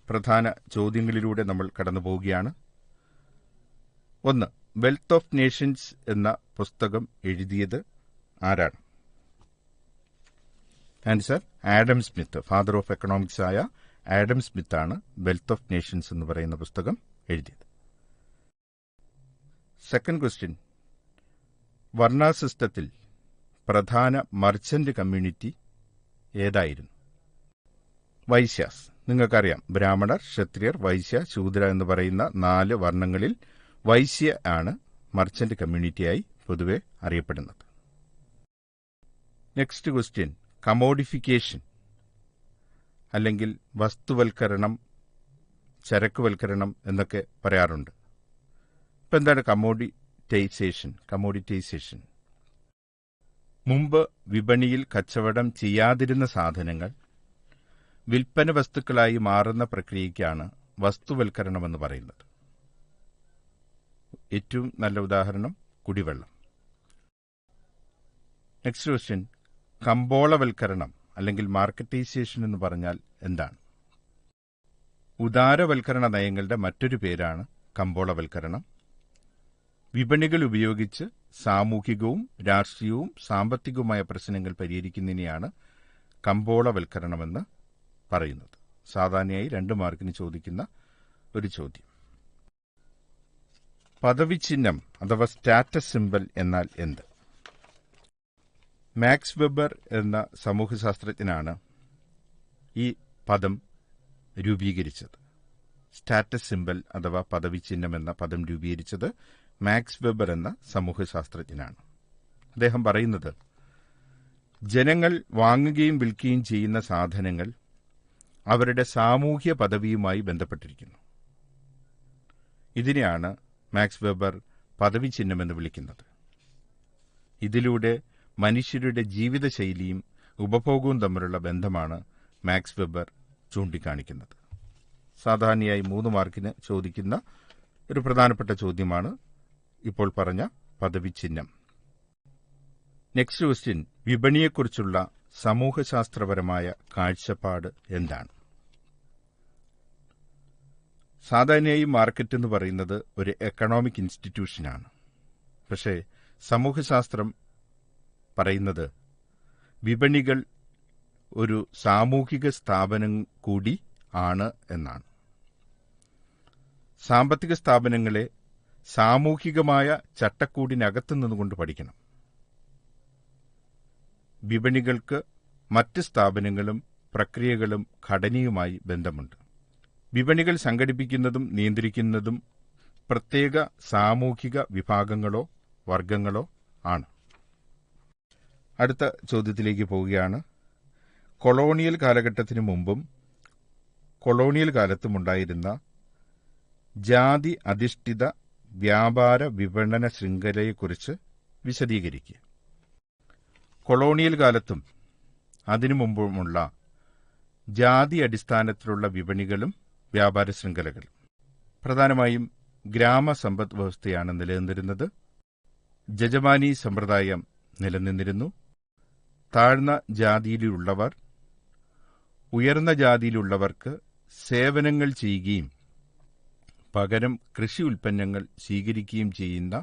പ്രധാന ചോദ്യങ്ങളിലൂടെ നമ്മൾ കടന്നുപോവുകയാണ്. 1. വെൽത്ത് ഓഫ് നേഷൻസ് എന്ന പുസ്തകം എഴുതിയത് ആരാണ്? Answer Adam Smith. Father of economics ആയ ആഡം സ്മിത്താണ് വെൽത്ത് ഓഫ് നേഷൻസ് എന്ന് പറയുന്ന പുസ്തകം എഴുതിയത്. സെക്കൻഡ് ക്വസ്റ്റ്യൻ, വർണ്ണ സിസ്റ്റത്തിൽ പ്രധാന മർച്ചന്റ് കമ്മ്യൂണിറ്റി ഏതായിരുന്നു? വൈശ്യാസ്. നിങ്ങൾക്കറിയാം, ബ്രാഹ്മണർ, ക്ഷത്രിയർ, വൈശ്യ, ശൂദ്ര എന്ന് പറയുന്ന 4 വർണ്ണങ്ങളിൽ വൈശ്യ ആണ് മർച്ചന്റ് കമ്മ്യൂണിറ്റിയായി പൊതുവെ അറിയപ്പെടുന്നത്. നെക്സ്റ്റ് ക്വസ്റ്റ്യൻ, കമോഡിഫിക്കേഷൻ അല്ലെങ്കിൽ വസ്തുവൽക്കരണം, ചരക്കുവൽക്കരണം എന്നൊക്കെ പറയാറുണ്ട്. ഇപ്പം എന്താണ് കമോഡിറ്റൈസേഷൻ? മുമ്പ് വിപണിയിൽ കച്ചവടം ചെയ്യാതിരുന്ന സാധനങ്ങൾ വിൽപ്പന വസ്തുക്കളായി മാറുന്ന പ്രക്രിയയ്ക്കാണ് വസ്തുവൽക്കരണമെന്ന് പറയുന്നത്. ഏറ്റവും നല്ല ഉദാഹരണം കുടിവെള്ളം. നെക്സ്റ്റ് ക്വസ്റ്റ്യൻ, കമ്പോളവൽക്കരണം അല്ലെങ്കിൽ മാർക്കറ്റൈസേഷൻ എന്ന് പറഞ്ഞാൽ എന്താണ്? ഉദാരവൽക്കരണ നയങ്ങളുടെ മറ്റൊരു പേരാണ് കമ്പോളവൽക്കരണം. വിപണികൾ ഉപയോഗിച്ച് സാമൂഹികവും രാഷ്ട്രീയവും സാമ്പത്തികവുമായ പ്രശ്നങ്ങൾ പരിഹരിക്കുന്നതിനെയാണ് കമ്പോളവൽക്കരണമെന്ന് പറയുന്നത്. സാധാരണയായി 2 മാർക്കിന് ചോദിക്കുന്ന ഒരു ചോദ്യം. പദവിചിഹ്നം അഥവാ സ്റ്റാറ്റസ് സിംബൽ എന്നാൽ എന്ത്? മാക്സ് വെബർ എന്ന സമൂഹശാസ്ത്രജ്ഞനാണ് ഈ പദം രൂപീകരിച്ചത്. സ്റ്റാറ്റസ് സിംബൽ അഥവാ പദവിചിഹ്നം എന്ന പദം രൂപീകരിച്ചത് മാക്സ് വെബർ എന്ന സമൂഹശാസ്ത്രജ്ഞനാണ്. അദ്ദേഹം പറയുന്നത്, ജനങ്ങൾ വാങ്ങുകയും വിൽക്കുകയും ചെയ്യുന്ന സാധനങ്ങൾ അവരുടെ സാമൂഹ്യ പദവിയുമായി ബന്ധപ്പെട്ടിരിക്കുന്നു. ഇതിനെയാണ് മാക്സ് വെബർ പദവിചിഹ്നമെന്ന് വിളിക്കുന്നത്. ഇതിലൂടെ മനുഷ്യരുടെ ജീവിതശൈലിയും ഉപഭോഗവും തമ്മിലുള്ള ബന്ധമാണ് മാക്സ് വെബർ ചൂണ്ടിക്കാണിക്കുന്നത്. സാധാരണയായി 3 മാർക്കിന് ചോദിക്കുന്ന ഒരു പ്രധാനപ്പെട്ട ചോദ്യമാണ് ഇപ്പോൾ പറഞ്ഞ പദവിചിഹ്നം. നെക്സ്റ്റ് ക്വസ്റ്റ്യൻ, വിപണിയെക്കുറിച്ചുള്ള സമൂഹശാസ്ത്രപരമായ കാഴ്ചപ്പാട് എന്താണ്? സാധാരണയായി മാർക്കറ്റ് എന്ന് പറയുന്നത് ഒരു എക്കണോമിക് ഇൻസ്റ്റിറ്റ്യൂഷനാണ്. പക്ഷേ സമൂഹശാസ്ത്രം പറയുന്നത് വിപണികൾ ഒരു സാമൂഹിക സ്ഥാപനം കൂടി ആണ് എന്നാണ്. സാമ്പത്തിക സ്ഥാപനങ്ങളെ സാമൂഹികമായ ചട്ടക്കൂടിനകത്തു നിന്നുകൊണ്ട് പഠിക്കണം. വിപണികൾക്ക് മറ്റ് സ്ഥാപനങ്ങളും പ്രക്രിയകളും ഘടനയുമായി ബന്ധമുണ്ട്. വിപണികൾ സംഘടിപ്പിക്കുന്നതും നിയന്ത്രിക്കുന്നതും പ്രത്യേക സാമൂഹിക വിഭാഗങ്ങളോ വർഗങ്ങളോ ആണ്. അടുത്ത ചോദ്യത്തിലേക്ക് പോവുകയാണ്. കൊളോണിയൽ കാലഘട്ടത്തിനു മുമ്പും കൊളോണിയൽ കാലത്തുമുണ്ടായിരുന്ന ജാതി അധിഷ്ഠിത വ്യാപാര വിപണന ശൃംഖലയെക്കുറിച്ച് വിശദീകരിക്കുക. കൊളോണിയൽ കാലത്തും അതിനു മുമ്പുമുള്ള ജാതി അടിസ്ഥാനത്തിലുള്ള വിപണികളും വ്യാപാര ശൃംഖലകളും. പ്രധാനമായും ഗ്രാമസമ്പദ് വ്യവസ്ഥയാണ് നിലനിന്നിരുന്നത്. ജജമാനി സമ്പ്രദായം നിലനിന്നിരുന്നു. താഴ്ന്ന ജാതിയിലുള്ളവർ ഉയർന്ന ജാതിയിലുള്ളവർക്ക് സേവനങ്ങൾ ചെയ്യുകയും പകരം കൃഷി ഉൽപ്പന്നങ്ങൾ സ്വീകരിക്കുകയും ചെയ്യുന്ന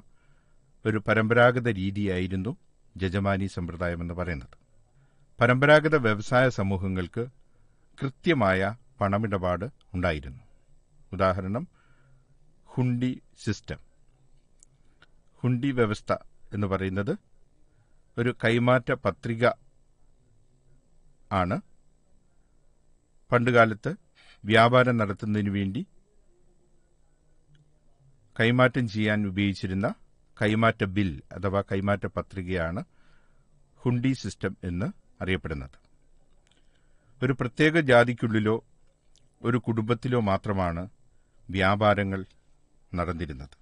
ഒരു പരമ്പരാഗത രീതിയായിരുന്നു ജജമാനി സമ്പ്രദായമെന്ന് പറയുന്നത്. പരമ്പരാഗത വ്യവസായ സമൂഹങ്ങൾക്ക് കൃത്യമായ പണമിടപാട് ഉണ്ടായിരുന്നു. ഉദാഹരണം, ഹുണ്ടി സിസ്റ്റം. ഹുണ്ടി വ്യവസ്ഥ എന്ന് പറയുന്നത് ഒരു കൈമാറ്റ പത്രിക ആണ്. പണ്ടുകാലത്ത് വ്യാപാരം നടത്തുന്നതിനു വേണ്ടി കൈമാറ്റം ചെയ്യാൻ ഉപയോഗിച്ചിരുന്ന കൈമാറ്റ ബിൽ അഥവാ കൈമാറ്റ പത്രികയാണ് ഹുണ്ടി സിസ്റ്റം എന്ന് അറിയപ്പെടുന്നത്. ഒരു പ്രത്യേക ജാതിക്കുള്ളിലോ ഒരു കുടുംബത്തിലോ മാത്രമാണ് വ്യാപാരങ്ങൾ നടന്നിരുന്നത്.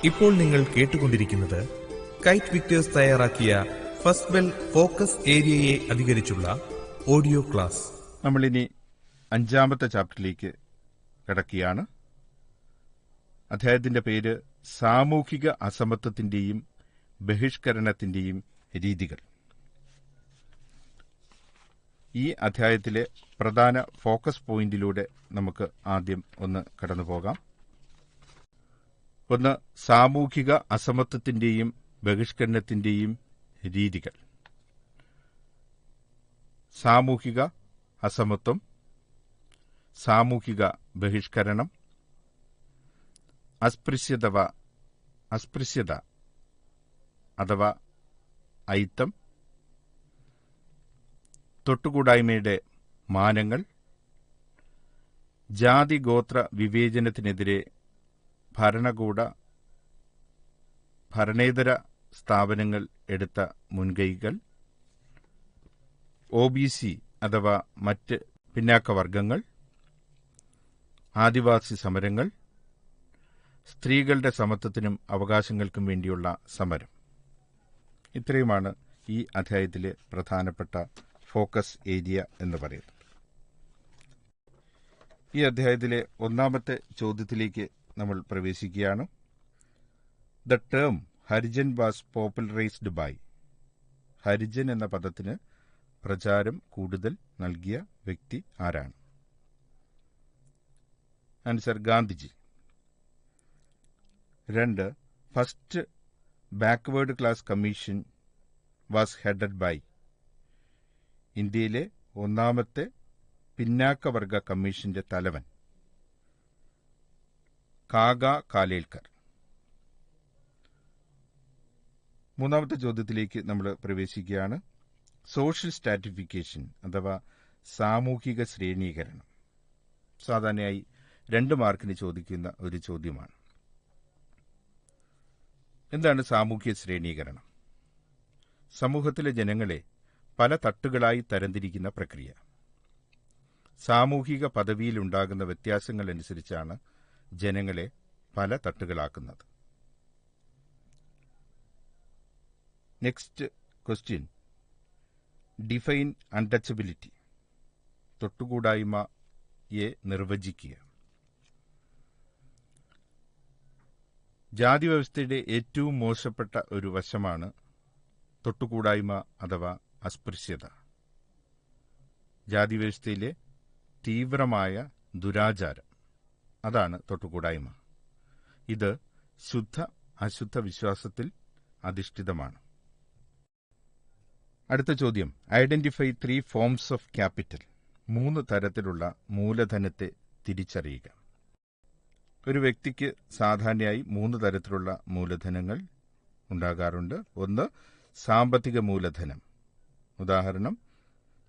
ഇപ്പോൾ നിങ്ങൾ കേട്ടുകൊണ്ടിരിക്കുന്നത് കൈറ്റ് വിക്ടേഴ്സ് തയ്യാറാക്കിയ ഫസ്റ്റ് ബെൽ ഫോക്കസ് ഏരിയയെ അധികരിച്ചുള്ള ഓഡിയോ ക്ലാസ്. നമ്മളിനി 5ാമത്തെ ചാപ്റ്ററിലേക്ക് കടക്കുകയാണ്. അധ്യായത്തിന്റെ പേര് സാമൂഹിക അസമത്വത്തിന്റെയും ബഹിഷ്കരണത്തിന്റെയും രീതികൾ. ഈ അധ്യായത്തിലെ പ്രധാന ഫോക്കസ് പോയിന്റിലൂടെ നമുക്ക് ആദ്യം ഒന്ന് കടന്നുപോകാം. ഒന്ന്, സാമൂഹിക അസമത്വത്തിന്റെയും ബഹിഷ്കരണത്തിന്റെയും രീതികൾ. സാമൂഹിക അസമത്വം, സാമൂഹിക ബഹിഷ്കരണം, അസ്പൃശ്യത അഥവാ അയിത്തം, തൊട്ടുകൂടായ്മയുടെ മാനങ്ങൾ, ജാതി ഗോത്ര വിവേചനത്തിനെതിരെ ഭരണേതര സ്ഥാപനങ്ങൾ എടുത്ത മുൻകൈകൾ, OBC അഥവാ മറ്റ് പിന്നാക്കവർഗങ്ങൾ, ആദിവാസി സമരങ്ങൾ, സ്ത്രീകളുടെ സമത്വത്തിനും അവകാശങ്ങൾക്കും വേണ്ടിയുള്ള സമരം. ഇത്രയുമാണ് ഈ അധ്യായത്തിലെ പ്രധാനപ്പെട്ട ഫോക്കസ് ഏരിയ എന്ന് പറയുന്നത്. ഈ അധ്യായത്തിലെ 1ാമത്തെ ചോദ്യത്തിലേക്ക് നമ്മൾ പ്രവേശിക്കുകയാണ്. The term Harijan was popularised by. Harijan എന്ന പദത്തിന് പ്രചാരം കൂടുതൽ നൽകിയ വ്യക്തി ആരാണ്? Answer, Gandhiji. 2, first backward class commission was headed by. ഇന്ത്യയിലെ 1ാമത്തെ പിന്നാക്കവർഗ കമ്മീഷന്റെ തലവൻ കാഗ കാലേൽക്കർ. 3ാമത്തെ ചോദ്യത്തിലേക്ക് നമ്മൾ പ്രവേശിക്കുകയാണ്. സോഷ്യൽ സ്ട്രാറ്റിഫിക്കേഷൻ അഥവാ സാമൂഹിക ശ്രേണീകരണം സാധാരണയായി 2 മാർക്കിന് ചോദിക്കുന്ന ഒരു ചോദ്യമാണ്. എന്താണ് സാമൂഹിക ശ്രേണീകരണം? സമൂഹത്തിലെ ജനങ്ങളെ പല തട്ടുകളായി തരംതിരിക്കുന്ന പ്രക്രിയ. സാമൂഹിക പദവിയിലുണ്ടാകുന്ന വ്യത്യാസങ്ങൾ അനുസരിച്ചാണ് ജനങ്ങളെ പല തട്ടുകളാക്കുന്നത്. Next question, define untouchability. തൊട്ടുകൂടായ്മയെ നിർവചിക്കുക. ജാതി വ്യവസ്ഥയുടെ ഏറ്റവും മോശപ്പെട്ട ഒരു വശമാണ് തൊട്ടുകൂടായ്മ അഥവാ അസ്പൃശ്യത. ജാതി വ്യവസ്ഥയിലെ തീവ്രമായ ദുരാചാരം, അതാണ് തൊട്ടുകൂടായ്മ. ഇത് ശുദ്ധ അശുദ്ധ വിശ്വാസത്തിൽ അധിഷ്ഠിതമാണ്. അടുത്ത ചോദ്യം, ഐഡന്റിഫൈ 3 ഫോംസ് ഓഫ് ക്യാപിറ്റൽ. 3 തരത്തിലുള്ള മൂലധനത്തെ തിരിച്ചറിയുക. ഒരു വ്യക്തിക്ക് സാധാരണയായി 3 തരത്തിലുള്ള മൂലധനങ്ങൾ ഉണ്ടാകാറുണ്ട്. 1, സാമ്പത്തിക മൂലധനം, ഉദാഹരണം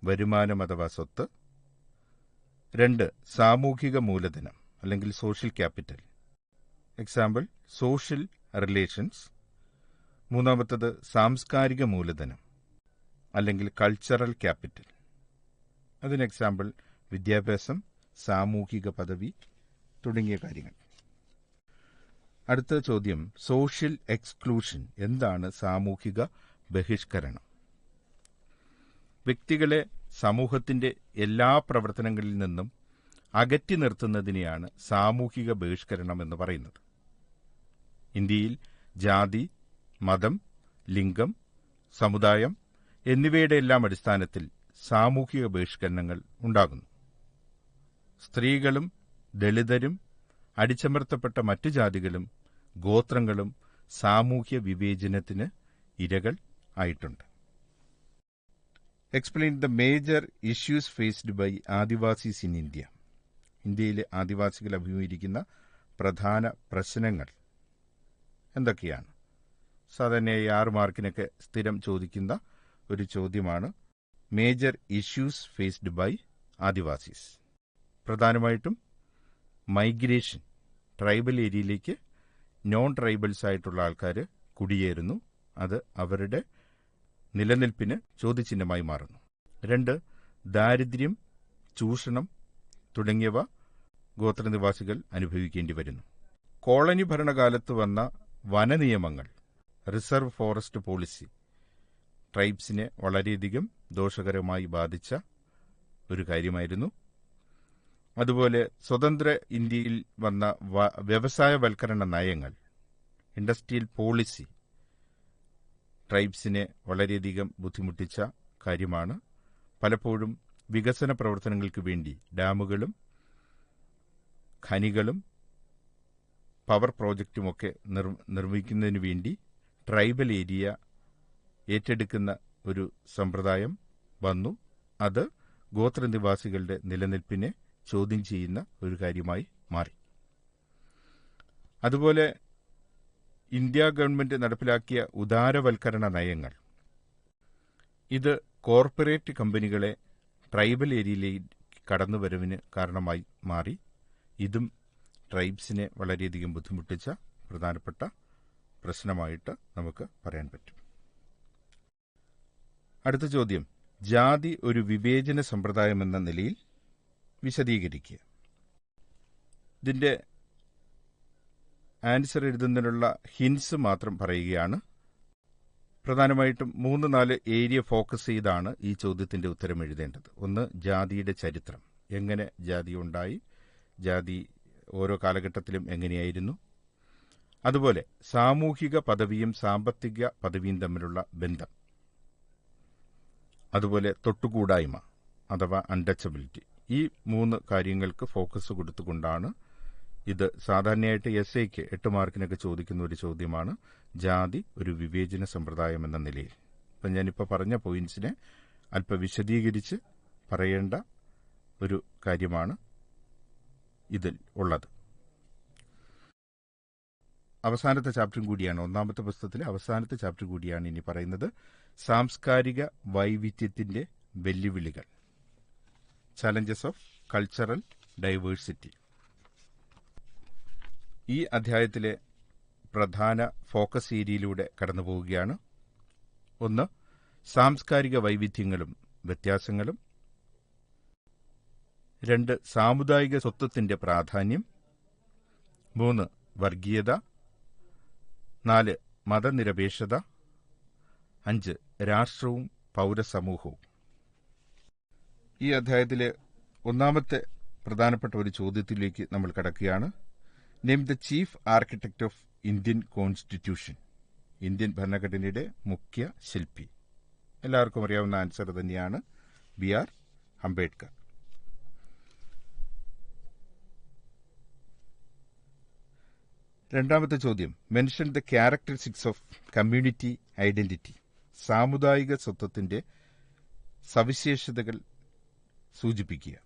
വരുമാനം അഥവാ സ്വത്ത്. 2, സാമൂഹിക മൂലധനം അല്ലെങ്കിൽ social capital, example social relations. 3ാമത്തത് സാംസ്കാരിക മൂലധനം അല്ലെങ്കിൽ കൾച്ചറൽ ക്യാപിറ്റൽ, അതിന് എക്സാമ്പിൾ വിദ്യാഭ്യാസം, സാമൂഹിക പദവി തുടങ്ങിയ കാര്യങ്ങൾ. അടുത്ത ചോദ്യം, സോഷ്യൽ എക്സ്ക്ലൂഷൻ. എന്താണ് സാമൂഹിക ബഹിഷ്കരണം? വ്യക്തികളെ സമൂഹത്തിന്റെ എല്ലാ പ്രവർത്തനങ്ങളിൽ നിന്നും അകറ്റി നിർത്തുന്നതിനെയാണ് സാമൂഹിക ബഹിഷ്കരണം എന്ന് പറയുന്നത്. ഇന്ത്യയിൽ ജാതി, മതം, ലിംഗം, സമുദായം എന്നിവയുടെ എല്ലാം അടിസ്ഥാനത്തിൽ സാമൂഹിക ബഹിഷ്കരണങ്ങൾ ഉണ്ടാകുന്നു. സ്ത്രീകളും ദളിതരും അടിച്ചമർത്തപ്പെട്ട മറ്റു ജാതികളും ഗോത്രങ്ങളും സാമൂഹ്യ വിവേചനത്തിന് ഇരകൾ ആയിട്ടുണ്ട്. Explain the major issues faced by adivasis in India. ഇന്ത്യയിലെ ആദിവാസികൾ അഭിമുഖീകരിക്കുന്ന പ്രധാന പ്രശ്നങ്ങൾ എന്തൊക്കെയാണ്? സാധാരണയായി 6 മാർക്കിനൊക്കെ സ്ഥിരം ചോദിക്കുന്ന ഒരു ചോദ്യമാണ് major issues faced by Adivasis. പ്രധാനമായിട്ടും മൈഗ്രേഷൻ, ട്രൈബൽ ഏരിയയിലേക്ക് നോൺ ട്രൈബൽസ് ആയിട്ടുള്ള ആൾക്കാർ കുടിയേറുന്നു. അത് അവരുടെ നിലനിൽപ്പിന് ചോദ്യചിഹ്നമായി മാറുന്നു. 2, ദാരിദ്ര്യം, ചൂഷണം തുടങ്ങിയവ ഗോത്രനിവാസികൾ അനുഭവിക്കേണ്ടി വരുന്നു. കോളനി ഭരണകാലത്ത് വന്ന വനനിയമങ്ങൾ, റിസർവ് ഫോറസ്റ്റ് പോളിസി ട്രൈബ്സിനെ വളരെയധികം ദോഷകരമായി ബാധിച്ച ഒരു കാര്യമായിരുന്നു. അതുപോലെ സ്വതന്ത്ര ഇന്ത്യയിൽ വന്ന വ്യവസായവൽക്കരണ നയങ്ങൾ, ഇൻഡസ്ട്രിയൽ പോളിസി ട്രൈബ്സിനെ വളരെയധികം ബുദ്ധിമുട്ടിച്ച കാര്യമാണ്. പലപ്പോഴും വികസന പ്രവർത്തനങ്ങൾക്ക് വേണ്ടി ഡാമുകളും ഖനികളും പവർ പ്രോജക്റ്റുമൊക്കെ നിർമ്മിക്കുന്നതിനു വേണ്ടി ട്രൈബൽ ഏരിയ ഏറ്റെടുക്കുന്ന ഒരു സമ്പ്രദായം വന്നു. അത് ഗോത്രനിവാസികളുടെ നിലനിൽപ്പിനെ ചോദ്യം ചെയ്യുന്ന ഒരു കാര്യമായി മാറി. അതുപോലെ ഇന്ത്യ ഗവൺമെന്റ് നടപ്പിലാക്കിയ ഉദാരവൽക്കരണ നയങ്ങൾ, ഇത് കോർപ്പറേറ്റ് കമ്പനികളെ ട്രൈബൽ ഏരിയയിലേക്ക് കടന്നുവരവിന് കാരണമായി മാറി. ഇതും ട്രൈബ്സിനെ വളരെയധികം ബുദ്ധിമുട്ടിച്ച പ്രധാനപ്പെട്ട പ്രശ്നമായിട്ട് നമുക്ക് പറയാൻ പറ്റും. അടുത്ത ചോദ്യം, ജാതി ഒരു വിവേചന സമ്പ്രദായമെന്ന നിലയിൽ വിശദീകരിക്കുക. ഇതിന്റെ ആൻസർ എഴുതുന്നതിനുള്ള ഹിൻസ് മാത്രം പറയുകയാണ്. പ്രധാനമായിട്ടും 3-4 ഏരിയ ഫോക്കസ് ചെയ്താണ് ഈ ചോദ്യത്തിന്റെ ഉത്തരം എഴുതേണ്ടത്. 1, ജാതിയുടെ ചരിത്രം, എങ്ങനെ ജാതി ഉണ്ടായി, ജാതി ഓരോ കാലഘട്ടത്തിലും എങ്ങനെയായിരുന്നു. അതുപോലെ സാമൂഹിക പദവിയും സാമ്പത്തിക പദവിയും തമ്മിലുള്ള ബന്ധം. അതുപോലെ തൊട്ടുകൂടായ്മ അഥവാ അൺടച്ചബിലിറ്റി. ഈ 3 കാര്യങ്ങൾക്ക് ഫോക്കസ് കൊടുത്തുകൊണ്ടാണ് ഇത് സാധാരണയായിട്ട് എസ്ഐക്ക് 8 മാർക്കിനൊക്കെ ചോദിക്കുന്ന ഒരു ചോദ്യമാണ്, ജാതി ഒരു വിവേചന സമ്പ്രദായം എന്ന നിലയിൽ. അപ്പം ഞാനിപ്പോൾ പറഞ്ഞ പോയിന്റ്സിനെ അല്പം വിശദീകരിച്ച് പറയേണ്ട ഒരു കാര്യമാണ് ഇതിൽ ഉള്ളത്. അവസാനത്തെ ചാപ്റ്ററും കൂടിയാണ്, 1ാമത്തെ പുസ്തകത്തിലെ അവസാനത്തെ ചാപ്റ്റർ കൂടിയാണ് ഇനി പറയുന്നത്. സാംസ്കാരിക വൈവിധ്യത്തിന്റെ വെല്ലുവിളികൾ, ചലഞ്ചസ് ഓഫ് കൾച്ചറൽ ഡൈവേഴ്സിറ്റി. ഈ അധ്യായത്തിലെ പ്രധാന ഫോക്കസ് ഏരിയയിലൂടെ കടന്നുപോവുകയാണ്. 1, സാംസ്കാരിക വൈവിധ്യങ്ങളും വ്യത്യാസങ്ങളും. 2, സാമുദായിക സ്വത്വത്തിന്റെ പ്രാധാന്യം. 3, വർഗീയത. 4, മതനിരപേക്ഷത. 5, രാഷ്ട്രവും പൗരസമൂഹവും. ഈ അധ്യായത്തിലെ 1ാമത്തെ പ്രധാനപ്പെട്ട ഒരു ചോദ്യത്തിലേക്ക് നമ്മൾ കടക്കുകയാണ്. Name the chief architect of Indian constitution. Indian ഭരണഘടനയുടെ മുഖ്യ ശില്പി. എല്ലാവർക്കും അറിയാവുന്ന ആൻസർ തന്നെയാണ്, BR അംബേദ്കർ. രണ്ടാമത്തെ ചോദ്യം, mention the characteristics of community identity. സാമുദായിക സ്വത്വത്തിന്റെ സവിശേഷതകൾ സൂചിപ്പിക്കുക.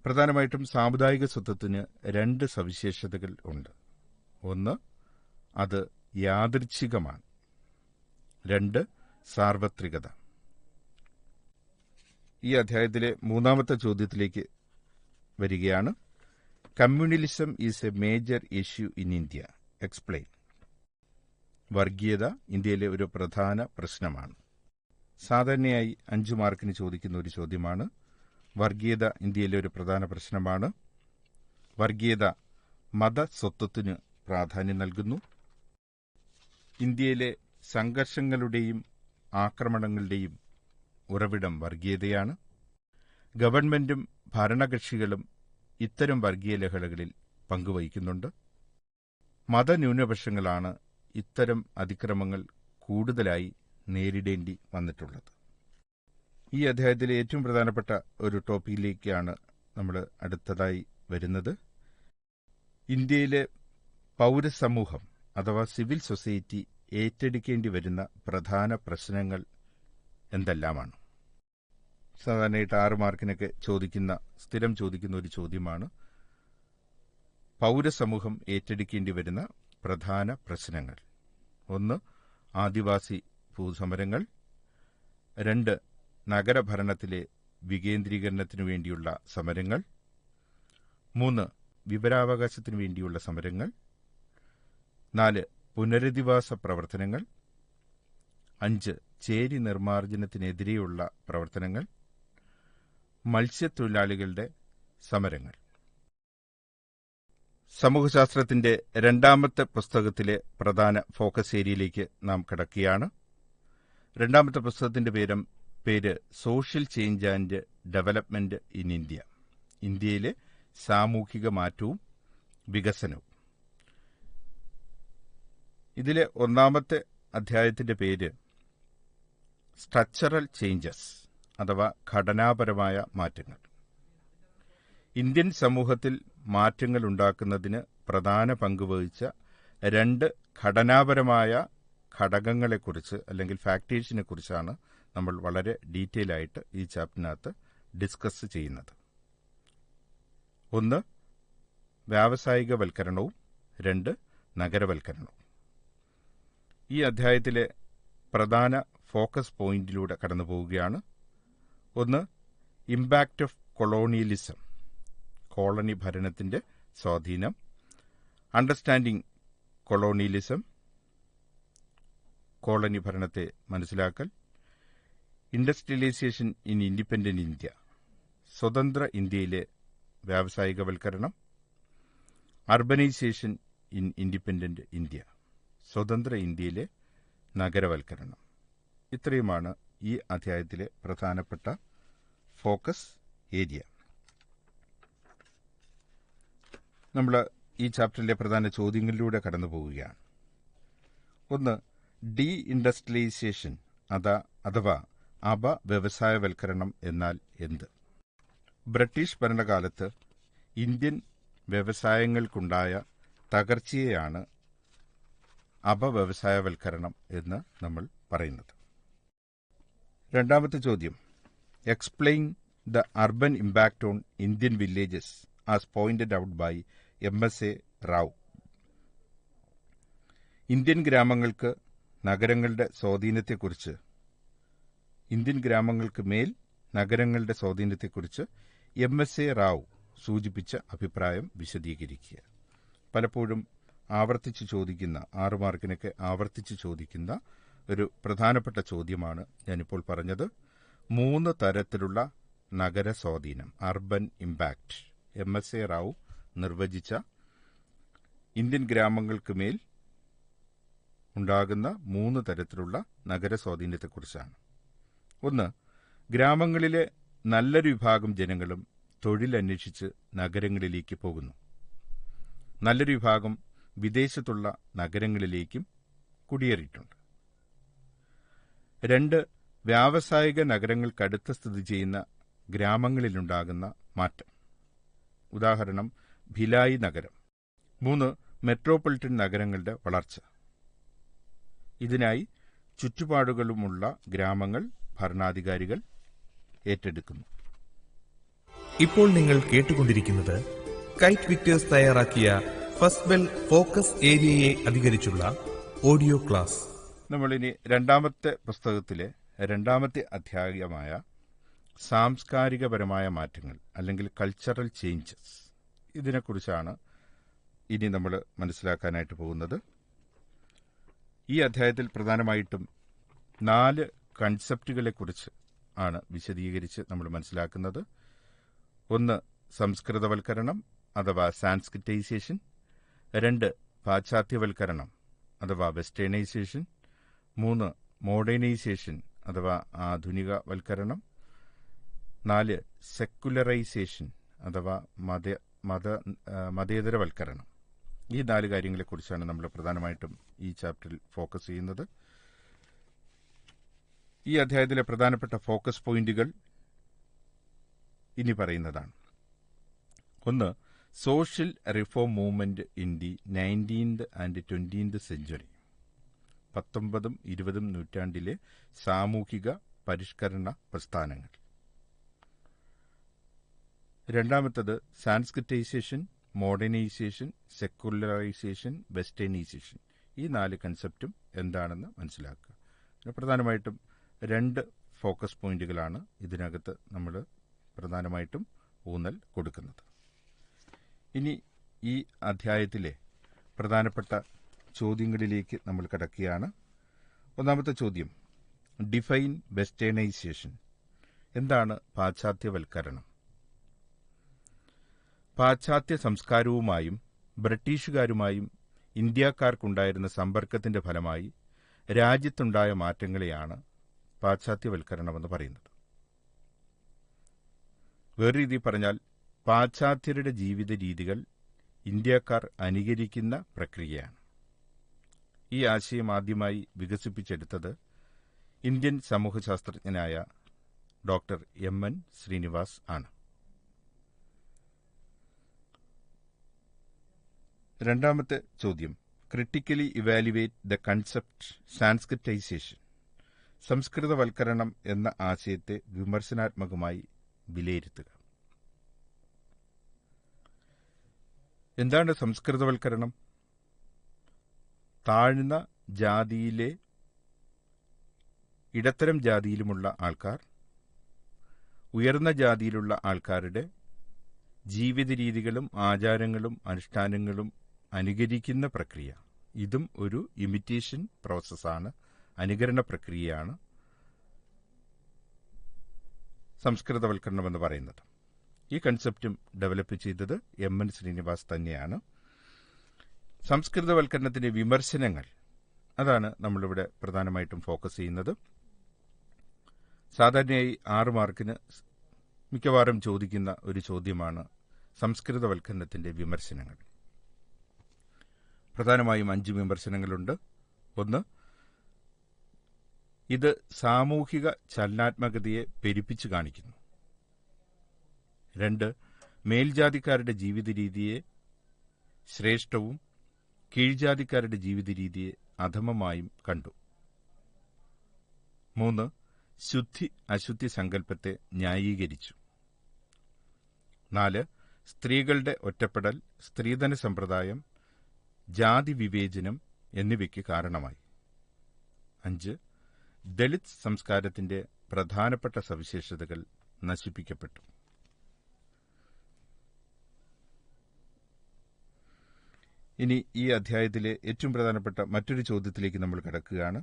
പ്രധാനമായിട്ടും സാമുദായിക സ്വത്വത്തിന് 2 സവിശേഷതകൾ ഉണ്ട്. 1, അത് യാദൃച്ഛികമാണ്. 2, സാർവത്രികത. ഈ അധ്യായത്തിലെ 3ാമത്തെ ചോദ്യത്തിലേക്ക് വരികയാണ്. Communalism is A major issue in India. Explain. വർഗീയത ഇന്ത്യയിലെ ഒരു പ്രധാന പ്രശ്നമാണ്. സാധാരണയായി 5 മാർക്കിന് ചോദിക്കുന്ന ഒരു ചോദ്യമാണ്. വർഗീയത ഇന്ത്യയിലെ ഒരു പ്രധാന പ്രശ്നമാണ്. വർഗീയത മതസ്വത്വത്തിന് പ്രാധാന്യം നൽകുന്നു. ഇന്ത്യയിലെ സംഘർഷങ്ങളുടെയും ആക്രമണങ്ങളുടെയും ഉറവിടം വർഗീയതയാണ്. ഗവൺമെന്റും ഭരണകക്ഷികളും ഇത്തരം വർഗീയ ലഹളകളിൽ പങ്കുവഹിക്കുന്നുണ്ട്. മതന്യൂനപക്ഷങ്ങളാണ് ഇത്തരം അതിക്രമങ്ങൾ കൂടുതലായി നേരിടേണ്ടി വന്നിട്ടുള്ളത്. ഈ അധ്യായത്തിലെ ഏറ്റവും പ്രധാനപ്പെട്ട ഒരു ടോപ്പിക്കിലേക്കാണ് നമ്മൾ അടുത്തതായി വരുന്നത്. ഇന്ത്യയിലെ പൗരസമൂഹം അഥവാ സിവിൽ സൊസൈറ്റി ഏറ്റെടുക്കേണ്ടി വരുന്ന പ്രധാന പ്രശ്നങ്ങൾ എന്തെല്ലാമാണ്? സാധാരണയായിട്ട് 6 മാർക്കിനൊക്കെ സ്ഥിരം ചോദിക്കുന്ന ഒരു ചോദ്യമാണ്. പൗരസമൂഹം ഏറ്റെടുക്കേണ്ടി വരുന്ന പ്രധാന പ്രശ്നങ്ങൾ. 1, ആദിവാസി ഭൂസമരങ്ങൾ. 2, നഗരഭരണത്തിലെ വികേന്ദ്രീകരണത്തിനു വേണ്ടിയുള്ള സമരങ്ങൾ. 3 വിവരാവകാശത്തിനു വേണ്ടിയുള്ള സമരങ്ങൾ. 4 പുനരധിവാസ പ്രവർത്തനങ്ങൾ. 5 ചേരി നിർമ്മാർജ്ജനത്തിനെതിരെയുള്ള പ്രവർത്തനങ്ങൾ. മത്സ്യത്തൊഴിലാളികളുടെ സമരങ്ങൾ. സമൂഹശാസ്ത്രത്തിന്റെ രണ്ടാമത്തെ പുസ്തകത്തിലെ പ്രധാന ഫോക്കസ് ഏരിയയിലേക്ക് നാം കടക്കുകയാണ്. രണ്ടാമത്തെ പുസ്തകത്തിന്റെ പേര് social change and development in India. ഇന്ത്യയിലെ സാമൂഹിക മാറ്റവും വികസനവും. ഇതിലെ ഒന്നാമത്തെ അധ്യായത്തിന്റെ പേര് സ്ട്രക്ചറൽ ചേഞ്ചസ് അഥവാ ഘടനാപരമായ മാറ്റങ്ങൾ. ഇന്ത്യൻ സമൂഹത്തിൽ മാറ്റങ്ങൾ ഉണ്ടാക്കുന്നതിന് പ്രധാന പങ്കുവഹിച്ച 2 ഘടനാപരമായ ഘടകങ്ങളെക്കുറിച്ച് അല്ലെങ്കിൽ ഫാക്ടേഴ്സിനെ കുറിച്ചാണ് നമ്മൾ വളരെ ഡീറ്റെയിൽ ആയിട്ട് ഈ ചാപ്റ്ററിനകത്ത് ഡിസ്കസ് ചെയ്യുന്നത്. 1 വ്യാവസായികവൽക്കരണവും 2 നഗരവൽക്കരണവും. ഈ അധ്യായത്തിലെ പ്രധാന ഫോക്കസ് പോയിന്റിലൂടെ കടന്നു പോവുകയാണ്. 1 ഇമ്പാക്റ്റ് ഓഫ് കൊളോണിയലിസം, കോളനി ഭരണത്തിന്റെ സ്വാധീനം. അണ്ടർസ്റ്റാൻഡിംഗ് കൊളോണിയലിസം, കോളനി ഭരണത്തെ മനസ്സിലാക്കൽ. ഇൻഡസ്ട്രിയലൈസേഷൻ ഇൻ ഇൻഡിപെൻഡന്റ് ഇന്ത്യ, സ്വതന്ത്ര ഇന്ത്യയിലെ വ്യാവസായികവൽക്കരണം. അർബനൈസേഷൻ ഇൻ ഇൻഡിപെൻഡന്റ് ഇന്ത്യ, സ്വതന്ത്ര ഇന്ത്യയിലെ നഗരവൽക്കരണം. ഇത്രയുമാണ് ഈ അധ്യായത്തിലെ പ്രധാനപ്പെട്ട ഫോക്കസ് ഏരിയ. നമ്മൾ ഈ ചാപ്റ്ററിലെ പ്രധാന ചോദ്യങ്ങളിലൂടെ കടന്നു പോവുകയാണ്. 1 ഡി ഇൻഡസ്ട്രിയലൈസേഷൻ അഥവാ അപവ്യവസായവൽക്കരണം എന്നാൽ എന്ത്? ബ്രിട്ടീഷ് ഭരണകാലത്ത് ഇന്ത്യൻ വ്യവസായങ്ങൾക്കുണ്ടായ തകർച്ചയെയാണ് അപവ്യവസായവൽക്കരണം എന്ന് നമ്മൾ പറയുന്നത്. രണ്ടാമത്തെ ചോദ്യം, explain the urban impact on Indian villages as pointed out by M S A. Rao. Indian ഗ്രാമങ്ങൾക്ക് നഗരങ്ങളുടെ സ്വാധീനത്തെക്കുറിച്ച്, ഇന്ത്യൻ ഗ്രാമങ്ങൾക്ക് മേൽ നഗരങ്ങളുടെ സ്വാധീനത്തെക്കുറിച്ച് എം.എസ്.എ. റാവു സൂചിപ്പിച്ച അഭിപ്രായം വിശദീകരിക്കുക. പലപ്പോഴും ആവർത്തിച്ച് ചോദിക്കുന്ന 6 മാർക്കിനൊക്കെ ആവർത്തിച്ച് ചോദിക്കുന്ന ഒരു പ്രധാനപ്പെട്ട ചോദ്യമാണ് ഞാനിപ്പോൾ പറഞ്ഞത്. 3 തരത്തിലുള്ള നഗര സ്വാധീനം, അർബൻ ഇമ്പാക്ട്. എം.എസ്.എ. റാവു നിർവചിച്ച ഇന്ത്യൻ ഗ്രാമങ്ങൾക്ക് മേൽ ഉണ്ടാകുന്ന 3 തരത്തിലുള്ള നഗര സ്വാധീനത്തെക്കുറിച്ചാണ്. 1 ഗ്രാമങ്ങളിലെ നല്ലൊരു വിഭാഗം ജനങ്ങളും തൊഴിലന്വേഷിച്ച് നഗരങ്ങളിലേക്ക് പോകുന്നു. നല്ലൊരു വിഭാഗം വിദേശത്തുള്ള നഗരങ്ങളിലേക്കും കുടിയേറിയിട്ടുണ്ട്. 2 വ്യാവസായിക നഗരങ്ങൾക്കടുത്ത് സ്ഥിതി ചെയ്യുന്ന ഗ്രാമങ്ങളിലുണ്ടാകുന്ന മാറ്റം. ഉദാഹരണം ഭിലായി നഗരം. 3 മെട്രോപൊളിറ്റൻ നഗരങ്ങളുടെ വളർച്ച. ഇതിനായി ചുറ്റുപാടുകളുമുള്ള ഗ്രാമങ്ങൾ ഭരണാധികാരികൾ ഏറ്റെടുക്കുന്നു. ഇപ്പോൾ നിങ്ങൾ കേട്ടുകൊണ്ടിരിക്കുന്നത് കൈറ്റ് വിക്ടേഴ്സ് തയ്യാറാക്കിയ ഫസ്റ്റ് ബെൽ ഫോക്കസ് ഏരിയയെ അധികരിച്ചുള്ള ഓഡിയോ ക്ലാസ്. നമ്മളിനി രണ്ടാമത്തെ പുസ്തകത്തിലെ രണ്ടാമത്തെ അധ്യായമായ സാംസ്കാരികപരമായ മാറ്റങ്ങൾ അല്ലെങ്കിൽ കൾച്ചറൽ ചേഞ്ചസ്, ഇതിനെക്കുറിച്ചാണ് ഇനി നമ്മൾ മനസ്സിലാക്കാനായിട്ട് പോകുന്നത്. ഈ അധ്യായത്തിൽ പ്രധാനമായിട്ടും 4 കൺസെപ്റ്റുകളെക്കുറിച്ച് ആണ് വിശദീകരിച്ച് നമ്മൾ മനസ്സിലാക്കുന്നത്. 1 സംസ്കൃതവൽക്കരണം അഥവാ സാൻസ്ക്രിറ്റൈസേഷൻ. 2 പാശ്ചാത്യവൽക്കരണം അഥവാ വെസ്റ്റേണൈസേഷൻ. 3 മോഡേണൈസേഷൻ അഥവാ ആധുനികവൽക്കരണം. 4 സെക്കുലറൈസേഷൻ അഥവാ മതേതരവൽക്കരണം. ഈ 4 കാര്യങ്ങളെക്കുറിച്ചാണ് നമ്മൾ പ്രധാനമായിട്ടും ഈ ചാപ്റ്ററിൽ ഫോക്കസ് ചെയ്യുന്നത്. ഈ അധ്യായത്തിലെ പ്രധാനപ്പെട്ട ഫോക്കസ് പോയിന്റുകൾ ഇനി പറയുന്നതാണ്. 1 social reform movement in the 19th and 20th century. 19ഉം 20ഉം നൂറ്റാണ്ടിലെ സാമൂഹിക പരിഷ്കരണ പ്രസ്ഥാനങ്ങൾ. രണ്ടാമത്തത് സാൻസ്ക്രിറ്റൈസേഷൻ, മോഡേണൈസേഷൻ, സെക്കുലറൈസേഷൻ, വെസ്റ്റേണൈസേഷൻ. ഈ 4 കൺസെപ്റ്റും എന്താണെന്ന് മനസ്സിലാക്കുക. പ്രധാനമായിട്ടും 2 ഫോക്കസ് പോയിന്റുകളാണ് ഇതിനകത്ത് നമ്മൾ പ്രധാനമായിട്ടും ഊന്നൽ കൊടുക്കുന്നത്. ഇനി ഈ അധ്യായത്തിലെ പ്രധാനപ്പെട്ട ചോദ്യങ്ങളിലേക്ക് നമ്മൾ കടക്കുകയാണ്. ഒന്നാമത്തെ ചോദ്യം, ഡിഫൈൻ വെസ്റ്റേണൈസേഷൻ. എന്താണ് പാശ്ചാത്യവൽക്കരണം? പാശ്ചാത്യ സംസ്കാരവുമായും ബ്രിട്ടീഷുകാരുമായും ഇന്ത്യക്കാർക്കുണ്ടായിരുന്ന സമ്പർക്കത്തിന്റെ ഫലമായി രാജ്യത്തുണ്ടായ മാറ്റങ്ങളെയാണ് പാശ്ചാത്യവൽക്കരണമെന്ന് പറയുന്നത്. വേറെ രീതിയിൽ പറഞ്ഞാൽ പാശ്ചാത്യരുടെ ജീവിത രീതികൾ ഇന്ത്യക്കാർ അനുകരിക്കുന്ന പ്രക്രിയയാണ്. ഈ ആശയം ആദ്യമായി വികസിപ്പിച്ചെടുത്തത് ഇന്ത്യൻ സമൂഹശാസ്ത്രജ്ഞനായ ഡോക്ടർ എം.എൻ. ശ്രീനിവാസ് ആണ്. രണ്ടാമത്തെ ചോദ്യം, critically evaluate the concept sanskritisation. സംസ്കൃതവൽക്കരണം എന്ന ആശയത്തെ വിമർശനാത്മകമായി വിലയിരുത്തുക. എന്താണ് സംസ്കൃതവൽക്കരണം? താഴ്ന്ന ജാതിയിലെ ഇടത്തരം ജാതിയിലുമുള്ള ആൾക്കാർ ഉയർന്ന ജാതിയിലുള്ള ആൾക്കാരുടെ ജീവിത രീതികളും ആചാരങ്ങളും അനുഷ്ഠാനങ്ങളും അനുകരിക്കുന്ന പ്രക്രിയ. ഇതും ഒരു ഇമിറ്റേഷൻ പ്രോസസ്സാണ്, അനുകരണ പ്രക്രിയയാണ് സംസ്കൃതവൽക്കരണം എന്ന് പറയുന്നത്. ഈ കൺസെപ്റ്റും ഡെവലപ്പ് ചെയ്തത് എം.എൻ. ശ്രീനിവാസ് തന്നെയാണ്. സംസ്കൃതവൽക്കരണത്തിന്റെ വിമർശനങ്ങൾ, അതാണ് നമ്മളിവിടെ പ്രധാനമായിട്ടും ഫോക്കസ് ചെയ്യുന്നത്. സാധാരണയായി 6 മാർക്കിന് മിക്കവാറും ചോദിക്കുന്ന ഒരു ചോദ്യമാണ് സംസ്കൃതവൽക്കരണത്തിന്റെ വിമർശനങ്ങൾ. പ്രധാനമായും 5 വിമർശനങ്ങളുണ്ട്. 1, ഇത് സാമൂഹിക ചലനാത്മകതയെ പെരുപ്പിച്ചു കാണിക്കുന്നു. 2, മേൽജാതിക്കാരുടെ ജീവിത രീതിയെ ശ്രേഷ്ഠവും കീഴ്ജാതിക്കാരുടെ ജീവിത രീതിയെ അധമമായും കണ്ടു. 3, ശുദ്ധി അശുദ്ധി സങ്കല്പത്തെ ന്യായീകരിച്ചു. 4, സ്ത്രീകളുടെ ഒറ്റപ്പെടൽ, സ്ത്രീധന സമ്പ്രദായം, ജാതി വിവേചനം എന്നിവയ്ക്ക് കാരണമായി. 5, ദളിത് സംസ്കാരത്തിന്റെ പ്രധാനപ്പെട്ട സവിശേഷതകൾ നശിപ്പിക്കപ്പെട്ടു. ഇനി ഈ അധ്യായത്തിലെ ഏറ്റവും പ്രധാനപ്പെട്ട മറ്റൊരു ചോദ്യത്തിലേക്ക് നമ്മൾ കടക്കുകയാണ്.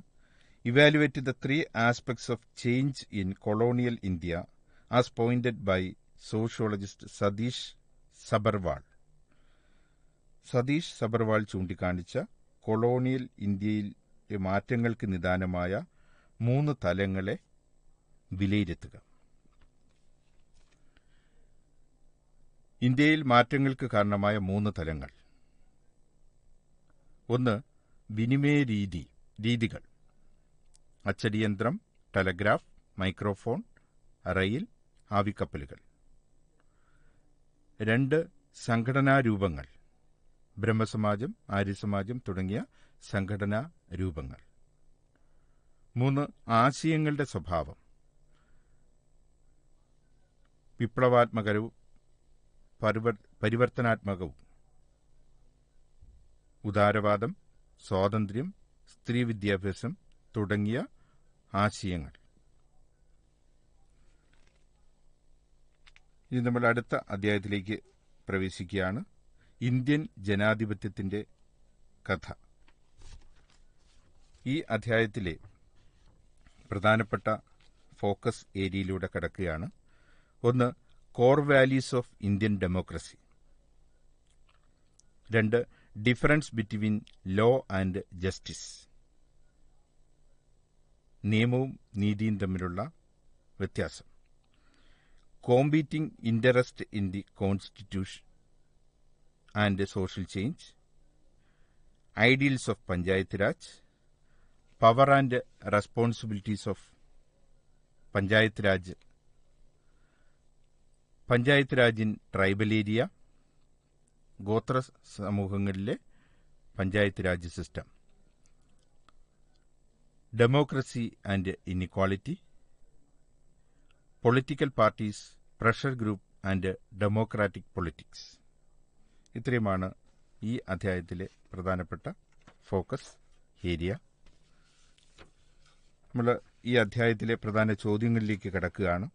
Evaluate the 3 aspects of change in colonial India as pointed by sociologist Satish Sabarwal. Satish Sabarwal ചൂണ്ടിക്കാണിച്ച കൊളോണിയൽ ഇന്ത്യയിലെ മാറ്റങ്ങൾക്ക് നിദാനമായ 3 തലങ്ങളെ വിലയിരുത്തുക. ഇന്ത്യയിൽ മാറ്റങ്ങൾക്ക് കാരണമായ 3 തലങ്ങൾ. 1, വിനിമയ രീതികൾ, അച്ചടിയന്ത്രം, ടെലഗ്രാഫ്, മൈക്രോഫോൺ, റെയിൽ, ആവിക്കപ്പലുകൾ. 2, സംഘടനാരൂപങ്ങൾ, ബ്രഹ്മസമാജം, ആര്യസമാജം തുടങ്ങിയ സംഘടനാ രൂപങ്ങൾ. 3, ആശയങ്ങളുടെ സ്വഭാവം, വിപ്ലവാത്മകവും പരിവർത്തനാത്മകവും, ഉദാരവാദം, സ്വാതന്ത്ര്യം, സ്ത്രീ വിദ്യാഭ്യാസം തുടങ്ങിയ ആശയങ്ങൾ. ഇനി നമ്മൾ അടുത്ത അധ്യായത്തിലേക്ക് പ്രവേശിക്കുകയാണ്. ഇന്ത്യൻ ജനാധിപത്യത്തിന്റെ കഥ. ഈ അധ്യായത്തിലെ പ്രധാനപ്പെട്ട ഫോക്കസ് ഏരിയയിലൂടെ കടക്കുകയാണ്. 1, core values of Indian democracy. 2, difference between law and justice, നിയമവും നീതിയും തമ്മിലുള്ള വ്യത്യാസം. Competing interest in the constitution and social change, ideals of panchayat raj, power and responsibilities of panchayat raj, panchayat raj in tribal area, ഗോത്ര സമൂഹങ്ങളിലെ panchayat raj system, democracy and inequality, political parties, pressure group and democratic politics. ഇത്രയുമാണ് ഈ അധ്യായത്തിലെ പ്രധാനപ്പെട്ട ഫോക്കസ് ഏരിയ. നമ്മൾ ഈ അധ്യായത്തിലെ പ്രധാന ചോദ്യങ്ങളിലേക്ക് കടക്കുകയാണ്.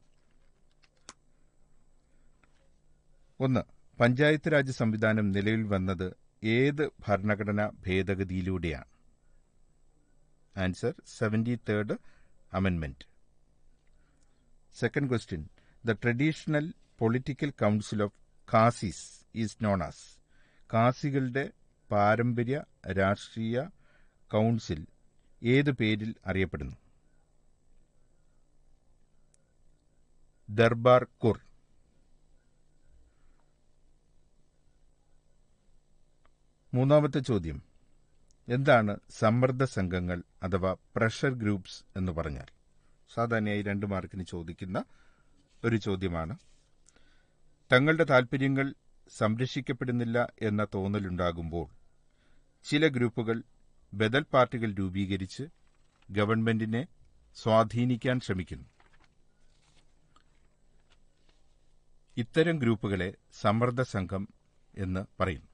1. പഞ്ചായത്ത് രാജ് സംവിധാനം നിലവിൽ വന്നത് ഏത് ഭരണഘടനാ ഭേദഗതിയിലൂടെയാണ്? ആൻസർ 73rd അമെൻമെന്റ്. Second question. The traditional political council of Khasis is known as. കാസികളുടെ പാരമ്പര്യ രാഷ്ട്രീയ കൗൺസിൽ ഏത് പേരിൽ അറിയപ്പെടുന്നു? ദർബാർ കുർ. മൂന്നാമത്തെ ചോദ്യം. എന്താണ് സമ്മർദ്ദ സംഘങ്ങൾ അഥവാ പ്രഷർ ഗ്രൂപ്പ്സ് എന്ന് പറഞ്ഞാൽ? സാധാരണയായി 2 മാർക്കിന് ചോദിക്കുന്ന ഒരു ചോദ്യമാണ്. തങ്ങളുടെ താൽപര്യങ്ങൾ സംരക്ഷിക്കപ്പെടുന്നില്ല എന്ന തോന്നലുണ്ടാകുമ്പോൾ ചില ഗ്രൂപ്പുകൾ ബദൽ പാർട്ടികൾ രൂപീകരിച്ച് ഗവൺമെന്റിനെ സ്വാധീനിക്കാൻ ശ്രമിക്കുന്നു. ഇത്തരം ഗ്രൂപ്പുകളെ സമ്മർദ്ദ സംഘം എന്ന് പറയുന്നു.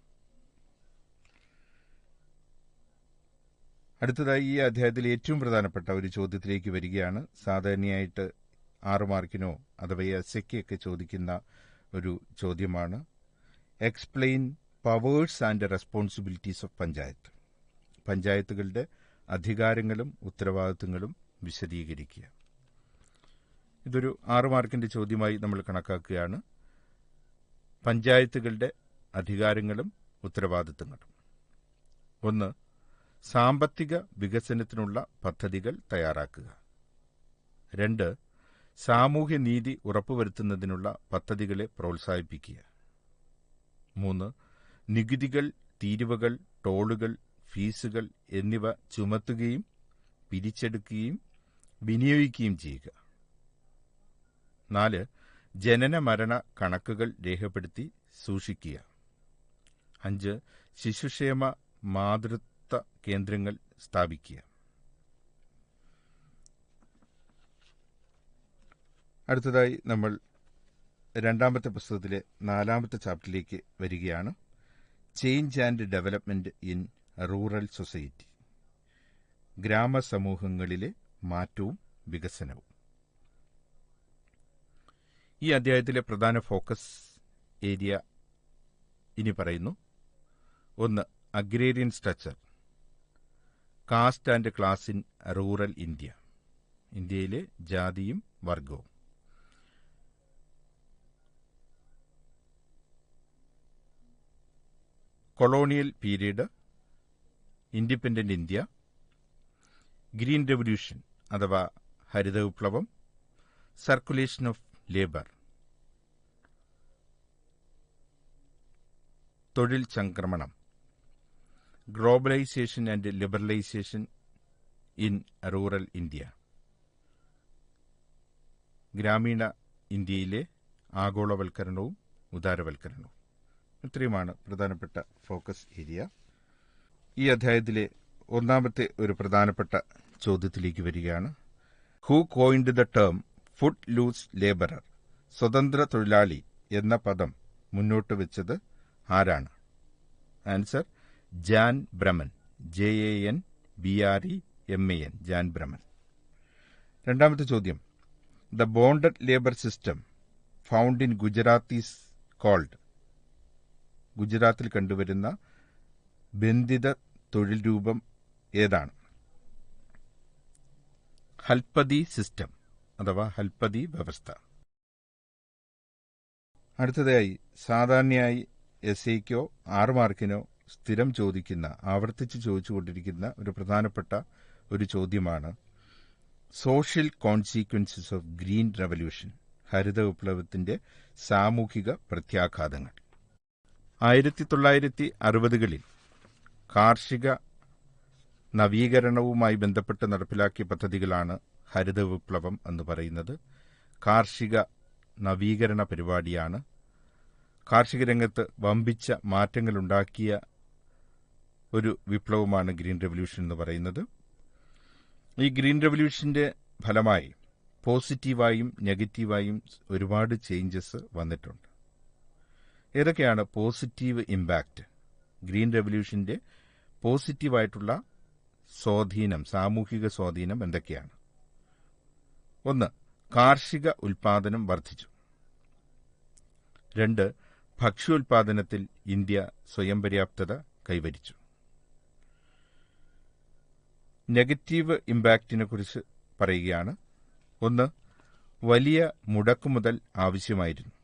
അടുത്തതായി ഈ അധ്യായത്തിലെ ഏറ്റവും പ്രധാനപ്പെട്ട ഒരു ചോദ്യത്തിലേക്ക് വരികയാണ്. സാധാരണയായിട്ട് 6 മാർക്കിനോ അഥവാ എസ്എക്കൊക്കെ ചോദിക്കുന്ന ഒരു ചോദ്യമാണ്. Explain powers and responsibilities of panchayat. പഞ്ചായത്തുകളുടെ അധികാരങ്ങളും ഉത്തരവാദിത്തങ്ങളും വിശദീകരിക്കുക. ഇതൊരു 6 മാർക്കിന്റെ ചോദ്യമായി നമ്മൾ കണക്കാക്കുകയാണ്. പഞ്ചായത്തുകളുടെ അധികാരങ്ങളും ഉത്തരവാദിത്തങ്ങളും. 1. സാമ്പത്തിക വികസനത്തിനുള്ള പദ്ധതികൾ തയ്യാറാക്കുക. 2. സാമൂഹ്യനീതി ഉറപ്പുവരുത്തുന്നതിനുള്ള പദ്ധതികളെ പ്രോത്സാഹിപ്പിക്കുക. 3. നികുതികൾ, തീരുവകൾ, ടോളുകൾ, ഫീസുകൾ എന്നിവ ചുമത്തുകയും പിരിച്ചെടുക്കുകയും വിനിയോഗിക്കുകയും ചെയ്യുക. 4. ജനന മരണ കണക്കുകൾ രേഖപ്പെടുത്തി സൂക്ഷിക്കുക. 5. ശിശുക്ഷേമ മാതൃത്വ കേന്ദ്രങ്ങൾ സ്ഥാപിക്കുക. അടുത്തതായി നമ്മൾ 2ാമത്തെ പുസ്തകത്തിലെ 4ാമത്തെ ചാപ്റ്ററിലേക്ക് വരികയാണ്. Change and development in rural society. ഗ്രാമസമൂഹങ്ങളിലെ മാറ്റവും വികസനവും. ഈ അധ്യായത്തിലെ പ്രധാന ഫോക്കസ് ഏരിയ ഇനി പറയുന്നു. 1. Agrarian structure, caste and class in rural India. ഇന്ത്യയിലെ ജാതിയും വർഗവും. Colonial period, independent India, green revolution അഥവാ ഹരിത വിപ്ലവം, സർക്കുലേഷൻ ഓഫ് ലേബർ, തൊഴിൽ സംക്രമണം, globalisation and liberalisation in rural India. ഗ്രാമീണ ഇന്ത്യയിലെ ആഗോളവൽക്കരണവും ഉദാരവൽക്കരണവും. ഇത്രയുമാണ് പ്രധാനപ്പെട്ട ഫോക്കസ് ഏരിയ. ഈ അധ്യായത്തിലെ 1ാമത്തെ ഒരു പ്രധാനപ്പെട്ട ചോദ്യത്തിലേക്ക് വരികയാണ്. Who coined the term footloose labourer? സ്വതന്ത്ര തൊഴിലാളി എന്ന പദം മുന്നോട്ട് വെച്ചത് ആരാണ്? Answer Jan Breman. JANBREMAN, Jan Breman. 2ാമത്തെ ചോദ്യം. The bonded labour system found in Gujarat is called. ഗുജറാത്തിൽ കണ്ടുവരുന്ന ബന്ധിത തൊഴിൽ രൂപം ഏതാണ്? ഹൽപ്പതി സിസ്റ്റം അഥവാ ഹൽപ്പതി വ്യവസ്ഥ. അടുത്തതായി സാധാരണയായി എസ്ഐക്കോ 6 മാർക്കിനോ സ്ഥിരം ചോദിക്കുന്ന, ആവർത്തിച്ച് ചോദിച്ചുകൊണ്ടിരിക്കുന്ന ഒരു പ്രധാനപ്പെട്ട ഒരു ചോദ്യമാണ് social consequences of green revolution. ഹരിത വിപ്ലവത്തിന്റെ സാമൂഹിക പ്രത്യാഘാതങ്ങൾ. 1960കളിൽ കാർഷിക നവീകരണവുമായി ബന്ധപ്പെട്ട് നടപ്പിലാക്കിയ പദ്ധതികളാണ് ഹരിത വിപ്ലവം എന്ന് പറയുന്നത്. കാർഷിക നവീകരണ പരിപാടിയാണ്. കാർഷിക രംഗത്ത് വമ്പിച്ച മാറ്റങ്ങളുണ്ടാക്കിയ ഒരു വിപ്ലവമാണ് ഗ്രീൻ റെവല്യൂഷൻ എന്ന് പറയുന്നത്. ഈ ഗ്രീൻ റെവല്യൂഷന്റെ ഫലമായി പോസിറ്റീവായും നെഗറ്റീവായും ഒരുപാട് ചേഞ്ചസ് വന്നിട്ടുണ്ട്. ഏതൊക്കെയാണ് പോസിറ്റീവ് ഇമ്പാക്റ്റ്? ഗ്രീൻ റെവല്യൂഷന്റെ പോസിറ്റീവായിട്ടുള്ള സ്വാധീനം, സാമൂഹിക സ്വാധീനം എന്തൊക്കെയാണ്? 1. കാർഷിക ഉൽപാദനം വർദ്ധിച്ചു. 2. ഭക്ഷ്യോൽപാദനത്തിൽ ഇന്ത്യ സ്വയം പര്യാപ്തത കൈവരിച്ചു. നെഗറ്റീവ് ഇമ്പാക്റ്റിനെ കുറിച്ച് പറയുകയാണ്. 1. വലിയ മുടക്കുമുതൽ ആവശ്യമായിരുന്നു.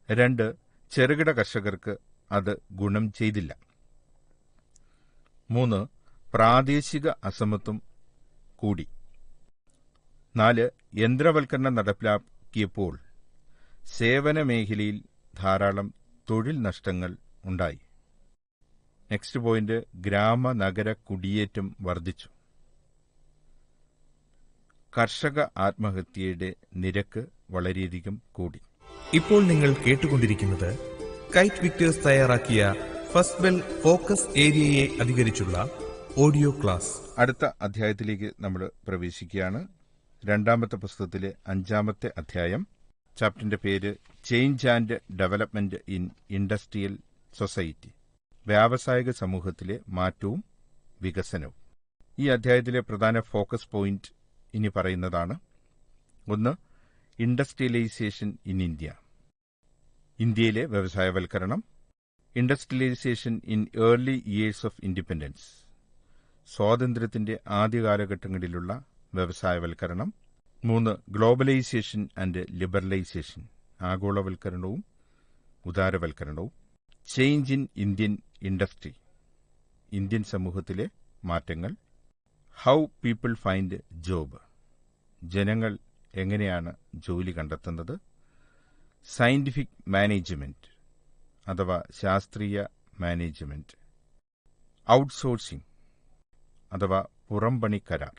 2. ചെറുകിട കർഷകർക്ക് അത് ഗുണം ചെയ്തില്ല. 3. പ്രാദേശിക അസമത്വം കൂടി. 4. യന്ത്രവൽക്കരണം നടപ്പിലാക്കിയപ്പോൾ സേവന മേഖലയിൽ ധാരാളം തൊഴിൽ നഷ്ടങ്ങൾ ഉണ്ടായി. നെക്സ്റ്റ് പോയിന്റ്, ഗ്രാമ നഗര കുടിയേറ്റം വർദ്ധിച്ചു. കർഷക ആത്മഹത്യയുടെ നിരക്ക് വളരെയധികം കൂടി. ഇപ്പോൾ നിങ്ങൾ കേട്ടുകൊണ്ടിരിക്കുന്നത് കൈറ്റ് വിക്ടേഴ്സ് തയ്യാറാക്കിയ ഫസ്റ്റ് ബെൽ ഫോക്കസ് ഏരിയയെ അധികരിച്ചുള്ള ഓഡിയോ ക്ലാസ്. അടുത്ത അധ്യായത്തിലേക്ക് നമ്മൾ പ്രവേശിക്കുകയാണ്. രണ്ടാമത്തെ പുസ്തകത്തിലെ 5-ാമത്തെ അധ്യായം. ചാപ്റ്ററിന്റെ പേര് change and development in industrial society, വ്യാവസായിക സമൂഹത്തിലെ മാറ്റവും വികസനവും. ഈ അധ്യായത്തിലെ പ്രധാന ഫോക്കസ് പോയിന്റ് ഇനി പറയുന്നതാണ്. 1. ഇൻഡസ്ട്രിയലൈസേഷൻ ഇൻ ഇന്ത്യ, ഇന്ത്യയിലെ വ്യവസായവൽക്കരണം. Industrialisation in early years of independence, സ്വാതന്ത്ര്യത്തിന്റെ ആദ്യ കാലഘട്ടങ്ങളിലുള്ള വ്യവസായവൽക്കരണം. 3. ഗ്ലോബലൈസേഷൻ ആൻഡ് ലിബറലൈസേഷൻ, ആഗോളവൽക്കരണവും ഉദാരവൽക്കരണവും. Change in Indian industry, Indian സമൂഹത്തിലെ മാറ്റങ്ങൾ. ഹൗ പീപ്പിൾ ഫൈൻഡ് ജോബ്, ജനങ്ങൾ എങ്ങനെയാണ് ജോലി കണ്ടെത്തുന്നത്. സയന്റിഫിക് മാനേജ്മെന്റ് അഥവാ ശാസ്ത്രീയ മാനേജ്മെന്റ്. ഔട്ട്സോഴ്സിംഗ് അഥവാ പുറംപണി കരാർ.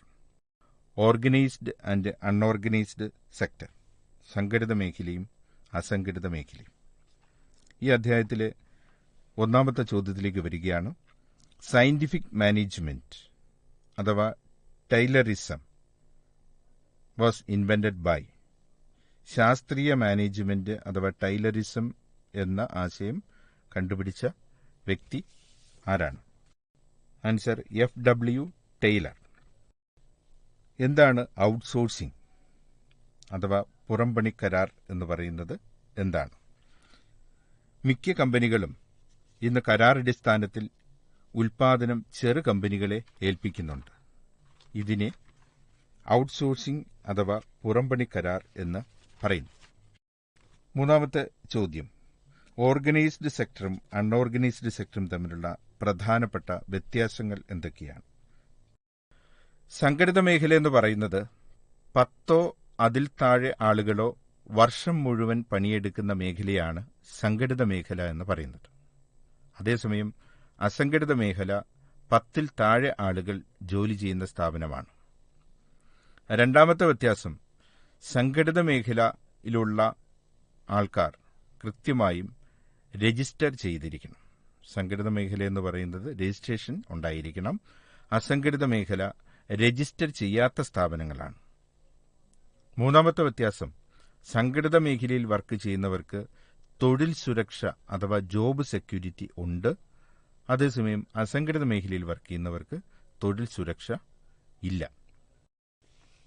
ഓർഗനൈസ്ഡ് ആൻഡ് അൺഓർഗനൈസ്ഡ് സെക്ടർ, സംഘടിത മേഖലയും അസംഘടിത മേഖലയും. ഈ അധ്യായത്തിലെ 1-ാമത്തെ ചോദ്യത്തിലേക്ക് വരികയാണ്. സയന്റിഫിക് മാനേജ്മെന്റ് അഥവാ ടൈലറിസം വാസ് ഇൻവെന്റഡ് ബൈ, ശാസ്ത്രീയ മാനേജ്മെന്റ് അഥവാ ടൈലറിസം എന്ന ആശയം കണ്ടുപിടിച്ച വ്യക്തി ആരാണ്? Answer FW Taylor. എന്താണ് ഔട്ട്സോഴ്സിംഗ് അഥവാ പുറംപണി കരാർ എന്ന് പറയുന്നത് എന്താണ്? മിക്ക കമ്പനികളും ഇന്ന് കരാറടിസ്ഥാനത്തിൽ ഉൽപാദനം ചെറു കമ്പനികളെ ഏൽപ്പിക്കുന്നുണ്ട്. ഇതിനെ ഔട്ട്സോഴ്സിംഗ് അഥവാ പുറംപണി കരാർ എന്ന് പറയുന്നു. 3-ാമത്തെ ചോദ്യം, ഓർഗനൈസ്ഡ് സെക്ടറും അൺഓർഗനൈസ്ഡ് സെക്ടറും തമ്മിലുള്ള പ്രധാനപ്പെട്ട വ്യത്യാസങ്ങൾ എന്തൊക്കെയാണ്? സംഘടിത മേഖല എന്ന് പറയുന്നത് 10 അതിൽ താഴെ ആളുകളോ വർഷം മുഴുവൻ പണിയെടുക്കുന്ന മേഖലയാണ് സംഘടിത മേഖല എന്ന് പറയുന്നത്. അതേസമയം അസംഘടിത മേഖല 10-ൽ താഴെ ആളുകൾ ജോലി ചെയ്യുന്ന സ്ഥാപനമാണ്. 2-ാമത്തെ വ്യത്യാസം, സംഘടിത മേഖലയിലുള്ള ആൾക്കാർ കൃത്യമായും രജിസ്റ്റർ ചെയ്തിരിക്കണം. സംഘടിത മേഖല എന്ന് പറയുന്നത് രജിസ്ട്രേഷൻ ഉണ്ടായിരിക്കണം. അസംഘടിത മേഖല രജിസ്റ്റർ ചെയ്യാത്ത സ്ഥാപനങ്ങളാണ്. 3-ാമത്തെ വ്യത്യാസം, സംഘടിത മേഖലയിൽ വർക്ക് ചെയ്യുന്നവർക്ക് തൊഴിൽ സുരക്ഷ അഥവാ ജോബ് സെക്യൂരിറ്റി ഉണ്ട്. അതേസമയം അസംഘടിത മേഖലയിൽ വർക്ക് ചെയ്യുന്നവർക്ക് തൊഴിൽ സുരക്ഷ ഇല്ല.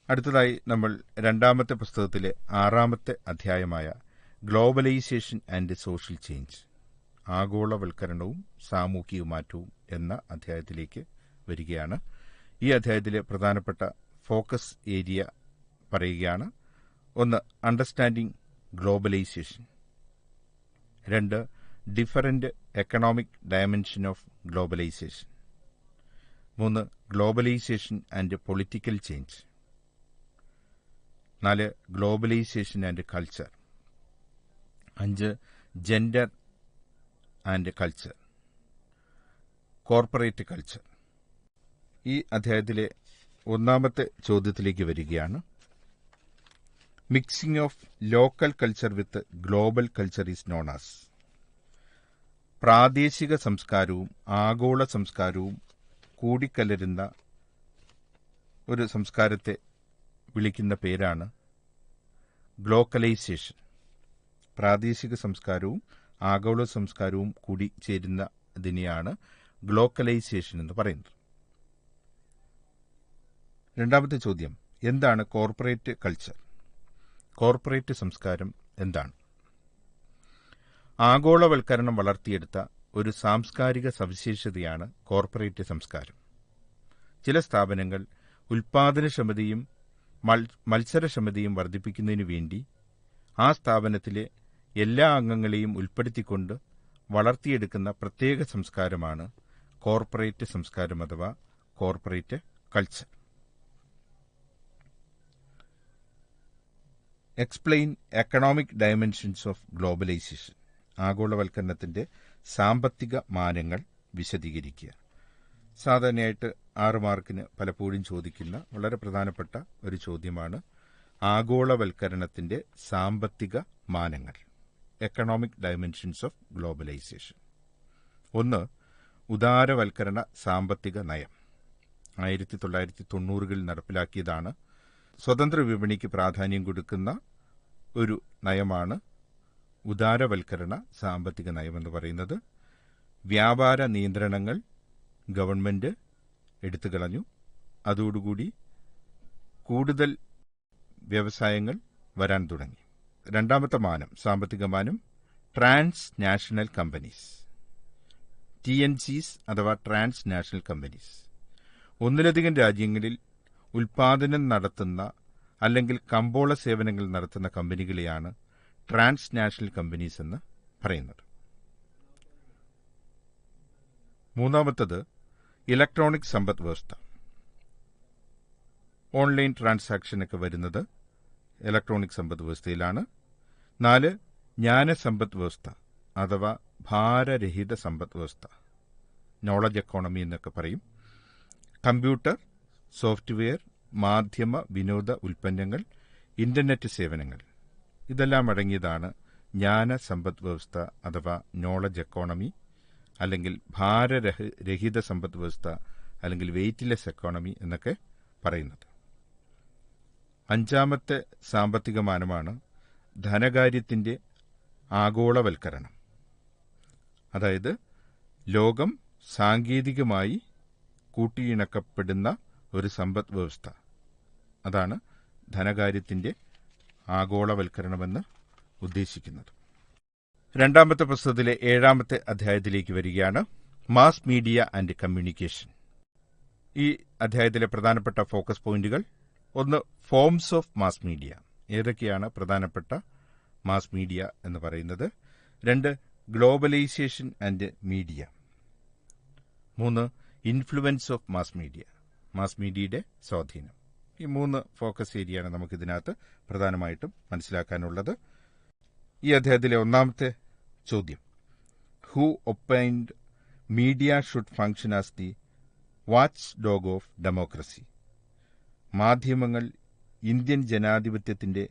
അടുത്തതായി നമ്മൾ 2-ാമത്തെ പുസ്തകത്തിലെ 6-ാമത്തെ അധ്യായമായ ഗ്ലോബലൈസേഷൻ ആൻഡ് സോഷ്യൽ ചേഞ്ച്, ആഗോളവൽക്കരണവും സാമൂഹിക മാറ്റവും എന്ന അധ്യായത്തിലേക്ക് വരികയാണ്. ഈ അധ്യായത്തിലെ പ്രധാനപ്പെട്ട ഫോക്കസ് ഏരിയ പറയുകയാണ്. 1. Understanding globalisation. 2. Different economic dimension of globalisation. 3. Globalisation and political change. 4. Globalisation and culture. 5. Gender and culture, corporate culture. ഈ അധ്യായത്തിലെ 1-ാമത്തെ ചോദ്യത്തിലേക്ക് വരികയാണ്. Mixing of local culture with global culture is known as, പ്രാദേശിക സംസ്കാരവും ആഗോള സംസ്കാരവും കൂടിക്കലരുന്ന ഒരു സംസ്കാരത്തെ വിളിക്കുന്ന പേരാണ് ഗ്ലോക്കലൈസേഷൻ. പ്രാദേശിക സംസ്കാരവും ആഗോള സംസ്കാരവും കൂടി ചേരുന്നതിനെയാണ് ഗ്ലോക്കലൈസേഷൻ എന്ന് പറയുന്നത്. 2-ാമത്തെ ചോദ്യം, എന്താണ് കോർപ്പറേറ്റ് കൾച്ചർ? കോർപ്പറേറ്റ് സംസ്കാരം എന്താണ്? ആഗോളവൽക്കരണം വളർത്തിയെടുത്ത ഒരു സാംസ്കാരിക സവിശേഷതയാണ് കോർപ്പറേറ്റ് സംസ്കാരം. ചില സ്ഥാപനങ്ങൾ ഉൽപാദനക്ഷമതയും മത്സരക്ഷമതയും വർദ്ധിപ്പിക്കുന്നതിനു വേണ്ടി ആ സ്ഥാപനത്തിലെ എല്ലാ അംഗങ്ങളെയും ഉൾപ്പെടുത്തിക്കൊണ്ട് വളർത്തിയെടുക്കുന്ന പ്രത്യേക സംസ്കാരമാണ് കോർപ്പറേറ്റ് സംസ്കാരം അഥവാ corporate culture. Explain economic dimensions of globalisation. ആഗോളവൽക്കരണത്തിന്റെ സാമ്പത്തിക മാനങ്ങൾ വിശദീകരിക്കുക. സാധാരണയായിട്ട് 6 മാർക്കിന് പലപ്പോഴും ചോദിക്കുന്ന വളരെ പ്രധാനപ്പെട്ട ഒരു ചോദ്യമാണ് ആഗോളവൽക്കരണത്തിന്റെ സാമ്പത്തിക മാനങ്ങൾ, എക്കണോമിക് ഡയമെൻഷൻസ് ഓഫ് ഗ്ലോബലൈസേഷൻ. 1. ഉദാരവൽക്കരണ സാമ്പത്തിക നയം 1990കളിൽ നടപ്പിലാക്കിയതാണ്. സ്വതന്ത്ര വിപണിക്ക് പ്രാധാന്യം കൊടുക്കുന്ന ഒരു നയമാണ് ഉദാരവൽക്കരണ സാമ്പത്തിക നയമെന്ന് പറയുന്നത്. വ്യാപാര നിയന്ത്രണങ്ങൾ ഗവൺമെന്റ് എടുത്തുകളഞ്ഞു. അതോടുകൂടി കൂടുതൽ വ്യവസായങ്ങൾ വരാൻ തുടങ്ങി. 2ാമത്തെ മാനം, സാമ്പത്തിക മാനം, ട്രാൻസ് നാഷണൽ കമ്പനീസ്, TNCs അഥവാ ട്രാൻസ് നാഷണൽ കമ്പനീസ്. ഒന്നിലധികം രാജ്യങ്ങളിൽ ഉൽപാദനം നടത്തുന്ന അല്ലെങ്കിൽ കമ്പോള സേവനങ്ങൾ നടത്തുന്ന കമ്പനികളെയാണ് ട്രാൻസ് നാഷണൽ കമ്പനീസ് എന്ന് പറയുന്നത്. 3ാമത്തത് ഇലക്ട്രോണിക് സമ്പദ് വ്യവസ്ഥ. ഓൺലൈൻ ട്രാൻസാക്ഷനൊക്കെ വരുന്നത് ഇലക്ട്രോണിക് സമ്പദ് വ്യവസ്ഥയിലാണ്. 4. ജ്ഞാനസമ്പദ് വ്യവസ്ഥ അഥവാ ഭാരരഹിത സമ്പദ് വ്യവസ്ഥ, നോളജ് എക്കോണമി എന്നൊക്കെ പറയും. കമ്പ്യൂട്ടർ, സോഫ്റ്റ്വെയർ, മാധ്യമ വിനോദ ഉൽപ്പന്നങ്ങൾ, ഇന്റർനെറ്റ് സേവനങ്ങൾ, ഇതെല്ലാം അടങ്ങിയതാണ് ജ്ഞാനസമ്പദ് വ്യവസ്ഥ അഥവാ നോളജ് എക്കോണമി, അല്ലെങ്കിൽ ഭാരരഹിത സമ്പദ് വ്യവസ്ഥ, അല്ലെങ്കിൽ വെയ്റ്റ്ലെസ് എക്കോണമി എന്നൊക്കെ പറയുന്നത്. 5ാമത്തെ സാമ്പത്തിക മാനമാണ് ധനകാര്യത്തിന്റെ ആഗോളവൽക്കരണം. അതായത് ലോകം സാങ്കേതികമായി കൂട്ടിയിണക്കപ്പെടുന്ന ഒരു സമ്പദ് വ്യവസ്ഥ, അതാണ് ധനകാര്യത്തിന്റെ ആഗോളവൽക്കരണമെന്ന് ഉദ്ദേശിക്കുന്നത്. 2ാമത്തെ പുസ്തകത്തിലെ 7ാമത്തെ അധ്യായത്തിലേക്ക് വരികയാണ്. Mass media and communication. ഈ അധ്യായത്തിലെ പ്രധാനപ്പെട്ട ഫോക്കസ് പോയിന്റുകൾ: 1. Forms of mass media. ഏതൊക്കെയാണ് പ്രധാനപ്പെട്ട മാസ് മീഡിയ എന്ന് പറയുന്നത്? 2. Globalisation and media. 3. Influence of mass media. Mass മീഡിയയുടെ സ്വാധീനം. ഈ 3 ഫോക്കസ് ഏരിയയാണ് നമുക്കിതിനകത്ത് പ്രധാനമായിട്ടും മനസ്സിലാക്കാനുള്ളത്. ഈ അധ്യായത്തിലെ 1ാമത്തെ ചോദ്യം: who opined media should function as the watch dog of democracy. മാധ്യമങ്ങൾ ഇന്ത്യൻ ജനാധിപത്യത്തിന്റെ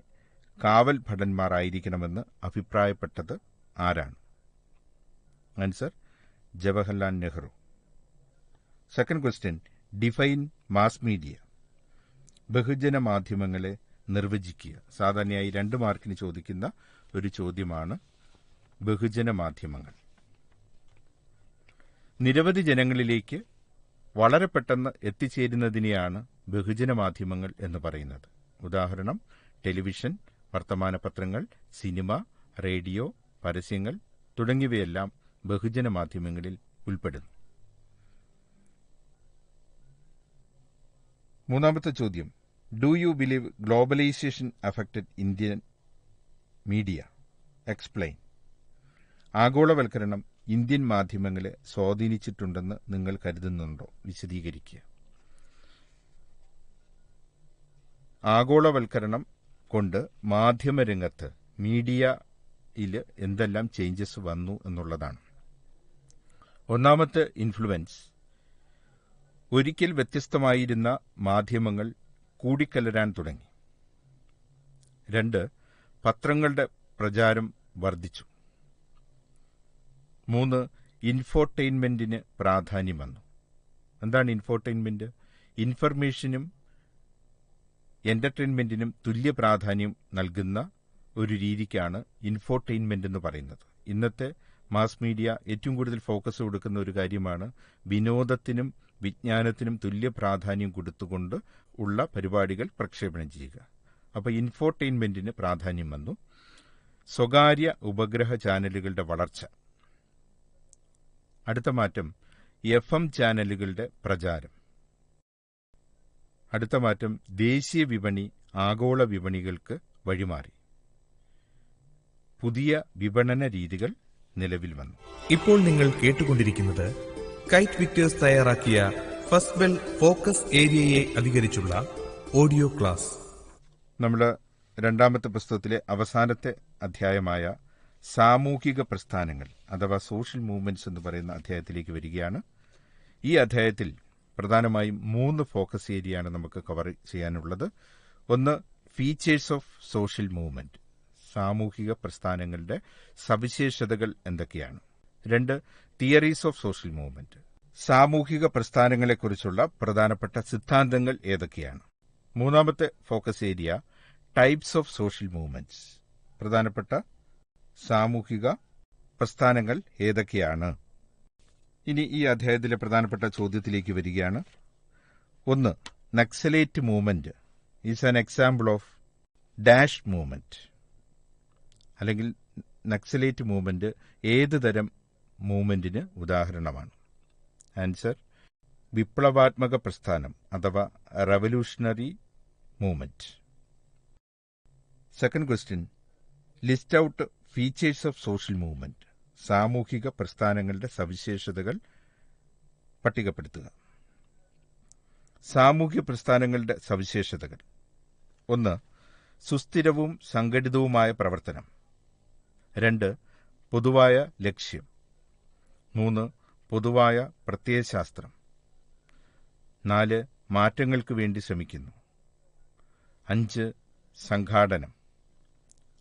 കാവൽ ഭടന്മാരായിരിക്കണമെന്ന് അഭിപ്രായപ്പെട്ടത് ആരാണ്? Answer: Jawaharlal Nehru. Second question: define mass media. ബഹുജന മാധ്യമങ്ങളെ നിർവചിക്കുക. സാധാരണയായി 2 മാർക്കിന് ചോദിക്കുന്ന ഒരു ചോദ്യമാണ് ബഹുജന മാധ്യമങ്ങൾ. നിരവധി ജനങ്ങളിലേക്ക് വളരെ പെട്ടെന്ന് എത്തിച്ചേരുന്നതിനെയാണ് ബഹുജന മാധ്യമങ്ങൾ എന്ന് പറയുന്നത്. ഉദാഹരണം: ടെലിവിഷൻ, വർത്തമാനപത്രങ്ങൾ, സിനിമ, റേഡിയോ, പരസ്യങ്ങൾ തുടങ്ങിയവയെല്ലാം ബഹുജന മാധ്യമങ്ങളിൽ ഉൾപ്പെടുന്നു. 3ാമത്തെ ചോദ്യം: do you believe globalisation affected Indian media? Explain. ആഗോളവൽക്കരണം ഇന്ത്യൻ മാധ്യമങ്ങളെ സ്വാധീനിച്ചിട്ടുണ്ടെന്ന് നിങ്ങൾ കരുതുന്നുണ്ടോ? വിശദീകരിക്കുക. ആഗോളവൽക്കരണം കൊണ്ട് മാധ്യമരംഗത്ത്, മീഡിയയിൽ എന്തെല്ലാം ചേഞ്ചസ് വന്നു എന്നുള്ളതാണ്. 1ാമത്തെ ഇൻഫ്ലുവൻസ്. ഒരിക്കൽ വ്യത്യസ്തമായിരുന്ന മാധ്യമങ്ങൾ കൂടിക്കലരാൻ തുടങ്ങി. 2. പത്രങ്ങളുടെ പ്രചാരം വർദ്ധിച്ചു. 3. ഇൻഫോർടൈൻമെന്റിന് പ്രാധാന്യം വന്നു. എന്താണ് ഇൻഫോർടൈൻമെന്റ്? ഇൻഫർമേഷനും എന്റർടൈൻമെന്റിനും തുല്യ പ്രാധാന്യം നൽകുന്ന ഒരു രീതിക്കാണ് ഇൻഫോർടൈൻമെന്റ് എന്ന് പറയുന്നത്. ഇന്നത്തെ മാസ് മീഡിയ ഏറ്റവും കൂടുതൽ ഫോക്കസ് കൊടുക്കുന്ന ഒരു കാര്യമാണ് വിനോദത്തിനും വിജ്ഞാനത്തിനും തുല്യ പ്രാധാന്യം കൊടുത്തുകൊണ്ട് ഉള്ള പരിപാടികൾ പ്രക്ഷേപണം ചെയ്യുക. അപ്പോൾ ഇൻഫോർടൈൻമെന്റിന് പ്രാധാന്യം വന്നു. സ്വകാര്യ ഉപഗ്രഹ ചാനലുകളുടെ വളർച്ച. അടുത്ത മാറ്റം FM ചാനലുകളുടെ പ്രചാരം. അടുത്ത മാറ്റം ദേശീയ വിപണി ആഗോള വിപണികൾക്ക് വഴിമാറി. പുതിയ വിപണന രീതികൾ നിലവിൽ വന്നു. ഇപ്പോൾ നിങ്ങൾ കേട്ടുകൊണ്ടിരിക്കുന്നത് കൈറ്റ് വിക്ടേഴ്സ് തയ്യാറാക്കിയ ഫസ്റ്റ് ബെൽ ഫോക്കസ് ഏരിയയെ അധികരിച്ചുള്ള ഓഡിയോ ക്ലാസ്. നമ്മൾ രണ്ടാമത്തെ പുസ്തകത്തിലെ അവസാനത്തെ അധ്യായമായ സാമൂഹിക പ്രസ്ഥാനങ്ങൾ അഥവാ സോഷ്യൽ മൂവ്മെന്റ്സ് എന്ന് പറയുന്ന അധ്യായത്തിലേക്ക് വരികയാണ്. ഈ അധ്യായത്തിൽ പ്രധാനമായും 3 ഫോക്കസ് ഏരിയയാണ് നമുക്ക് കവർ ചെയ്യാനുള്ളത്. ഒന്ന്, ഫീച്ചേഴ്സ് ഓഫ് സോഷ്യൽ മൂവ്മെന്റ്, സാമൂഹിക പ്രസ്ഥാനങ്ങളുടെ സവിശേഷതകൾ എന്തൊക്കെയാണ്. 2, തിയറീസ് ഓഫ് സോഷ്യൽ മൂവ്മെന്റ്, സാമൂഹിക പ്രസ്ഥാനങ്ങളെക്കുറിച്ചുള്ള പ്രധാനപ്പെട്ട സിദ്ധാന്തങ്ങൾ ഏതൊക്കെയാണ്. 3ാമത്തെ focus area types of social movements, പ്രധാനപ്പെട്ട സാമൂഹിക പ്രസ്ഥാനങ്ങൾ ഏതൊക്കെയാണ്. ഇനി ഈ അധ്യായത്തിലെ പ്രധാനപ്പെട്ട ചോദ്യത്തിലേക്ക് വരികയാണ്. 1, Naxalite movement is an example of dash movement, അല്ലെങ്കിൽ നക്സലേറ്റ് മൂവ്മെന്റ് ഏത് തരം മൂവ്മെന്റിന് ഉദാഹരണമാണ്. ആൻസർ, വിപ്ലവാത്മക പ്രസ്ഥാനം അഥവാ revolutionary movement. Second question, list out features of social movement, സാമൂഹിക പ്രസ്ഥാനങ്ങളുടെ സവിശേഷതകൾ പട്ടികപ്പെടുത്തുക. സാമൂഹ്യ പ്രസ്ഥാനങ്ങളുടെ സവിശേഷതകൾ. 1, സുസ്ഥിരവും സംഘടിതവുമായ പ്രവർത്തനം. 2, പൊതുവായ ലക്ഷ്യം. 3, പൊതുവായ പ്രത്യയശാസ്ത്രം. 4, മാറ്റങ്ങൾക്ക് വേണ്ടി ശ്രമിക്കുന്നു. 5, സംഘാടനം.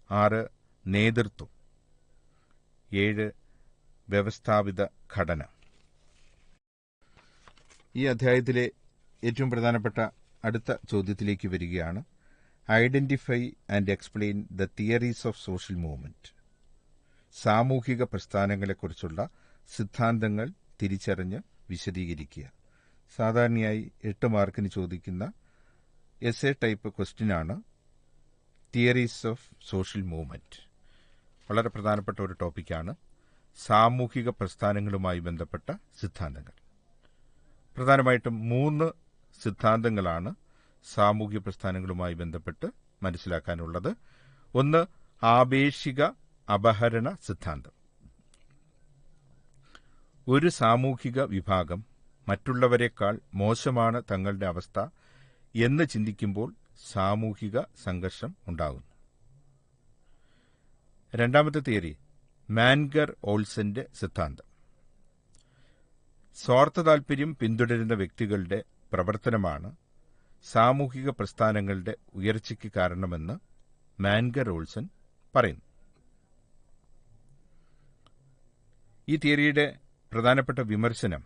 6, നേതൃത്വം. 7, വ്യവസ്ഥാപിത ഘടന. ഈ അധ്യായത്തിലെ ഏറ്റവും പ്രധാനപ്പെട്ട അടുത്ത ചോദ്യത്തിലേക്ക് വരികയാണ്. Identify and explain the theories of social movement, സാമൂഹിക പ്രസ്ഥാനങ്ങളെക്കുറിച്ചുള്ള സിദ്ധാന്തങ്ങൾ തിരിച്ചറിഞ്ഞ് വിശദീകരിക്കുക. സാധാരണയായി 8 മാർക്കിന് ചോദിക്കുന്ന എസ്സേ ടൈപ്പ് ക്വസ്റ്റ്യനാണ് തിയറീസ് ഓഫ് സോഷ്യൽ മൂവ്മെന്റ്. വളരെ പ്രധാനപ്പെട്ട ഒരു ടോപ്പിക്കാണ് സാമൂഹിക പ്രസ്ഥാനങ്ങളുമായി ബന്ധപ്പെട്ട സിദ്ധാന്തങ്ങൾ. പ്രധാനമായിട്ടും 3 സിദ്ധാന്തങ്ങളാണ് സാമൂഹിക പ്രസ്ഥാനങ്ങളുമായി ബന്ധപ്പെട്ട് മനസ്സിലാക്കാനുള്ളത്. 1, ആപേക്ഷിക അപഹരണ സിദ്ധാന്തം. ഒരു സാമൂഹിക വിഭാഗം മറ്റുള്ളവരെക്കാൾ മോശമാണ് തങ്ങളുടെ അവസ്ഥ എന്ന് ചിന്തിക്കുമ്പോൾ സാമൂഹിക സംഘർഷം ഉണ്ടാകുന്നു. 2ാമത്തെ തിയറി, മാൻഗർ ഓൾസന്റെ സിദ്ധാന്തം. സ്വാർത്ഥ താൽപര്യം പിന്തുടരുന്ന വ്യക്തികളുടെ പ്രവർത്തനമാണ് സാമൂഹിക പ്രസ്ഥാനങ്ങളുടെ ഉയർച്ചയ്ക്ക് കാരണമെന്ന് മാൻഗർ ഓൾസൻ പറയുന്നു. ഈ തിയറിയുടെ പ്രധാനപ്പെട്ട വിമർശനം,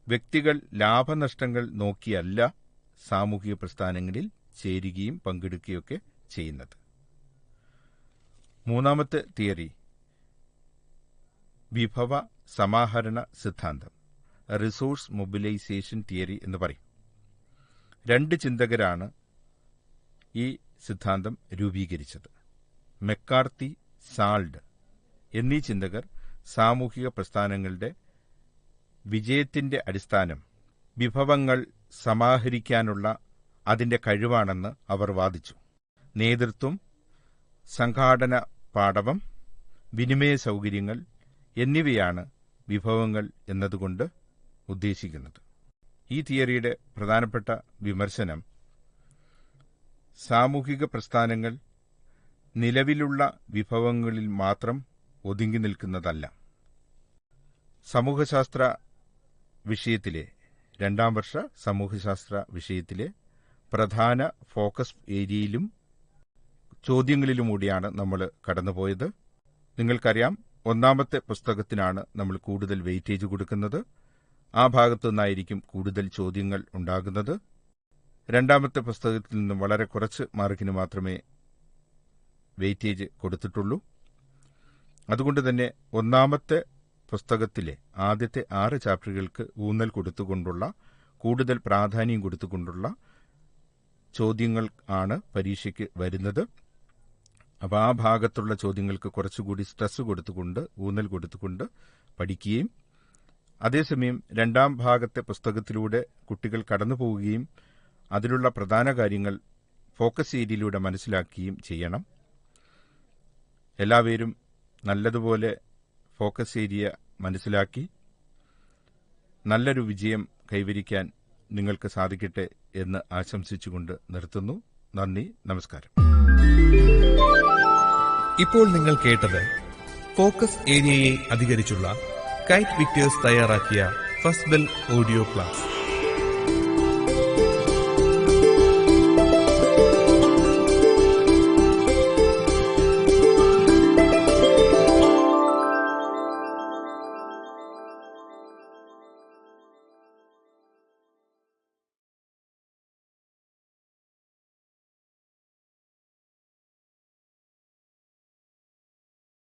വ്യക്തികൾ ലാഭനഷ്ടങ്ങൾ നോക്കിയല്ല സാമൂഹിക പ്രസ്ഥാനങ്ങളിൽ ചേരുകയും പങ്കെടുക്കുകയൊക്കെ ചെയ്യുന്നത്. 3ാമത്തെ തിയറി, വിഭവ സമാഹരണ സിദ്ധാന്തം, റിസോഴ്സ് മൊബിലൈസേഷൻ തിയറി എന്ന് പറയും. 2 ചിന്തകരാണ് ഈ സിദ്ധാന്തം രൂപീകരിച്ചത്. മെക്കാർത്തി, സാൾഡ് എന്നീ ചിന്തകർ സാമൂഹിക പ്രസ്ഥാനങ്ങളുടെ വിജയത്തിന്റെ അടിസ്ഥാനം വിഭവങ്ങൾ സമാഹരിക്കാനുള്ള അതിന്റെ കഴിവാണെന്ന് അവർ വാദിച്ചു. നേതൃത്വം, സംഘാടന പാടവം, വിനിമയ സൗകര്യങ്ങൾ എന്നിവയാണ് വിഭവങ്ങൾ എന്നതുകൊണ്ട് ഉദ്ദേശിക്കുന്നത്. ഈ തിയറിയുടെ പ്രധാനപ്പെട്ട വിമർശനം, സാമൂഹിക പ്രസ്ഥാനങ്ങൾ നിലവിലുള്ള വിഭവങ്ങളിൽ മാത്രം ഒതുങ്ങി നിൽക്കുന്നതല്ല. സമൂഹശാസ്ത്ര വിഷയത്തിലെ 2ാം വർഷ സമൂഹശാസ്ത്ര വിഷയത്തിലെ പ്രധാന ഫോക്കസ് ഏരിയയിലും ചോദ്യങ്ങളിലുമൂടിയാണ് നമ്മൾ കടന്നുപോയത്. നിങ്ങൾക്കറിയാം, 1ാമത്തെ പുസ്തകത്തിനാണ് നമ്മൾ കൂടുതൽ വെയിറ്റേജ് കൊടുക്കുന്നത്. ആ ഭാഗത്തു നിന്നായിരിക്കും കൂടുതൽ ചോദ്യങ്ങൾ ഉണ്ടാകുന്നത്. 2ാമത്തെ പുസ്തകത്തിൽ നിന്നും വളരെ കുറച്ച് മാർക്കിന് മാത്രമേ വെയിറ്റേജ് കൊടുത്തിട്ടുള്ളൂ. അതുകൊണ്ട് തന്നെ ഒന്നാമത്തെ പുസ്തകത്തിലെ ആദ്യത്തെ 6 ചാപ്റ്ററുകൾക്ക് ഊന്നൽ കൊടുത്തുകൊണ്ടുള്ള, കൂടുതൽ പ്രാധാന്യം കൊടുത്തുകൊണ്ടുള്ള ചോദ്യങ്ങൾ ആണ് പരീക്ഷയ്ക്ക് വരുന്നത്. അപ്പോൾ ആ ഭാഗത്തുള്ള ചോദ്യങ്ങൾക്ക് കുറച്ചുകൂടി സ്ട്രെസ് കൊടുത്തുകൊണ്ട്, ഊന്നൽ കൊടുത്തുകൊണ്ട് പഠിക്കുകയും, അതേസമയം രണ്ടാം ഭാഗത്തെ പുസ്തകത്തിലൂടെ കുട്ടികൾ കടന്നു പോവുകയും അതിലുള്ള പ്രധാന കാര്യങ്ങൾ ഫോക്കസ് ഏരിയയിലൂടെ മനസ്സിലാക്കുകയും ചെയ്യണം. എല്ലാവരും നല്ലതുപോലെ ഫോക്കസ് ഏരിയ മനസ്സിലാക്കി നല്ലൊരു വിജയം കൈവരിക്കാൻ നിങ്ങൾക്ക് സാധിക്കട്ടെ എന്ന് ആശംസിച്ചുകൊണ്ട് നിർത്തുന്നു. നന്ദി, നമസ്കാരം. ഇപ്പോൾ നിങ്ങൾ കേട്ടത് ഫോക്കസ് ഏരിയയെ അധികരിച്ചുള്ള കൈറ്റ് വിക്ടേഴ്സ് തയ്യാറാക്കിയ ഫസ്റ്റ് ബെൽ ഓഡിയോ ക്ലാസ്.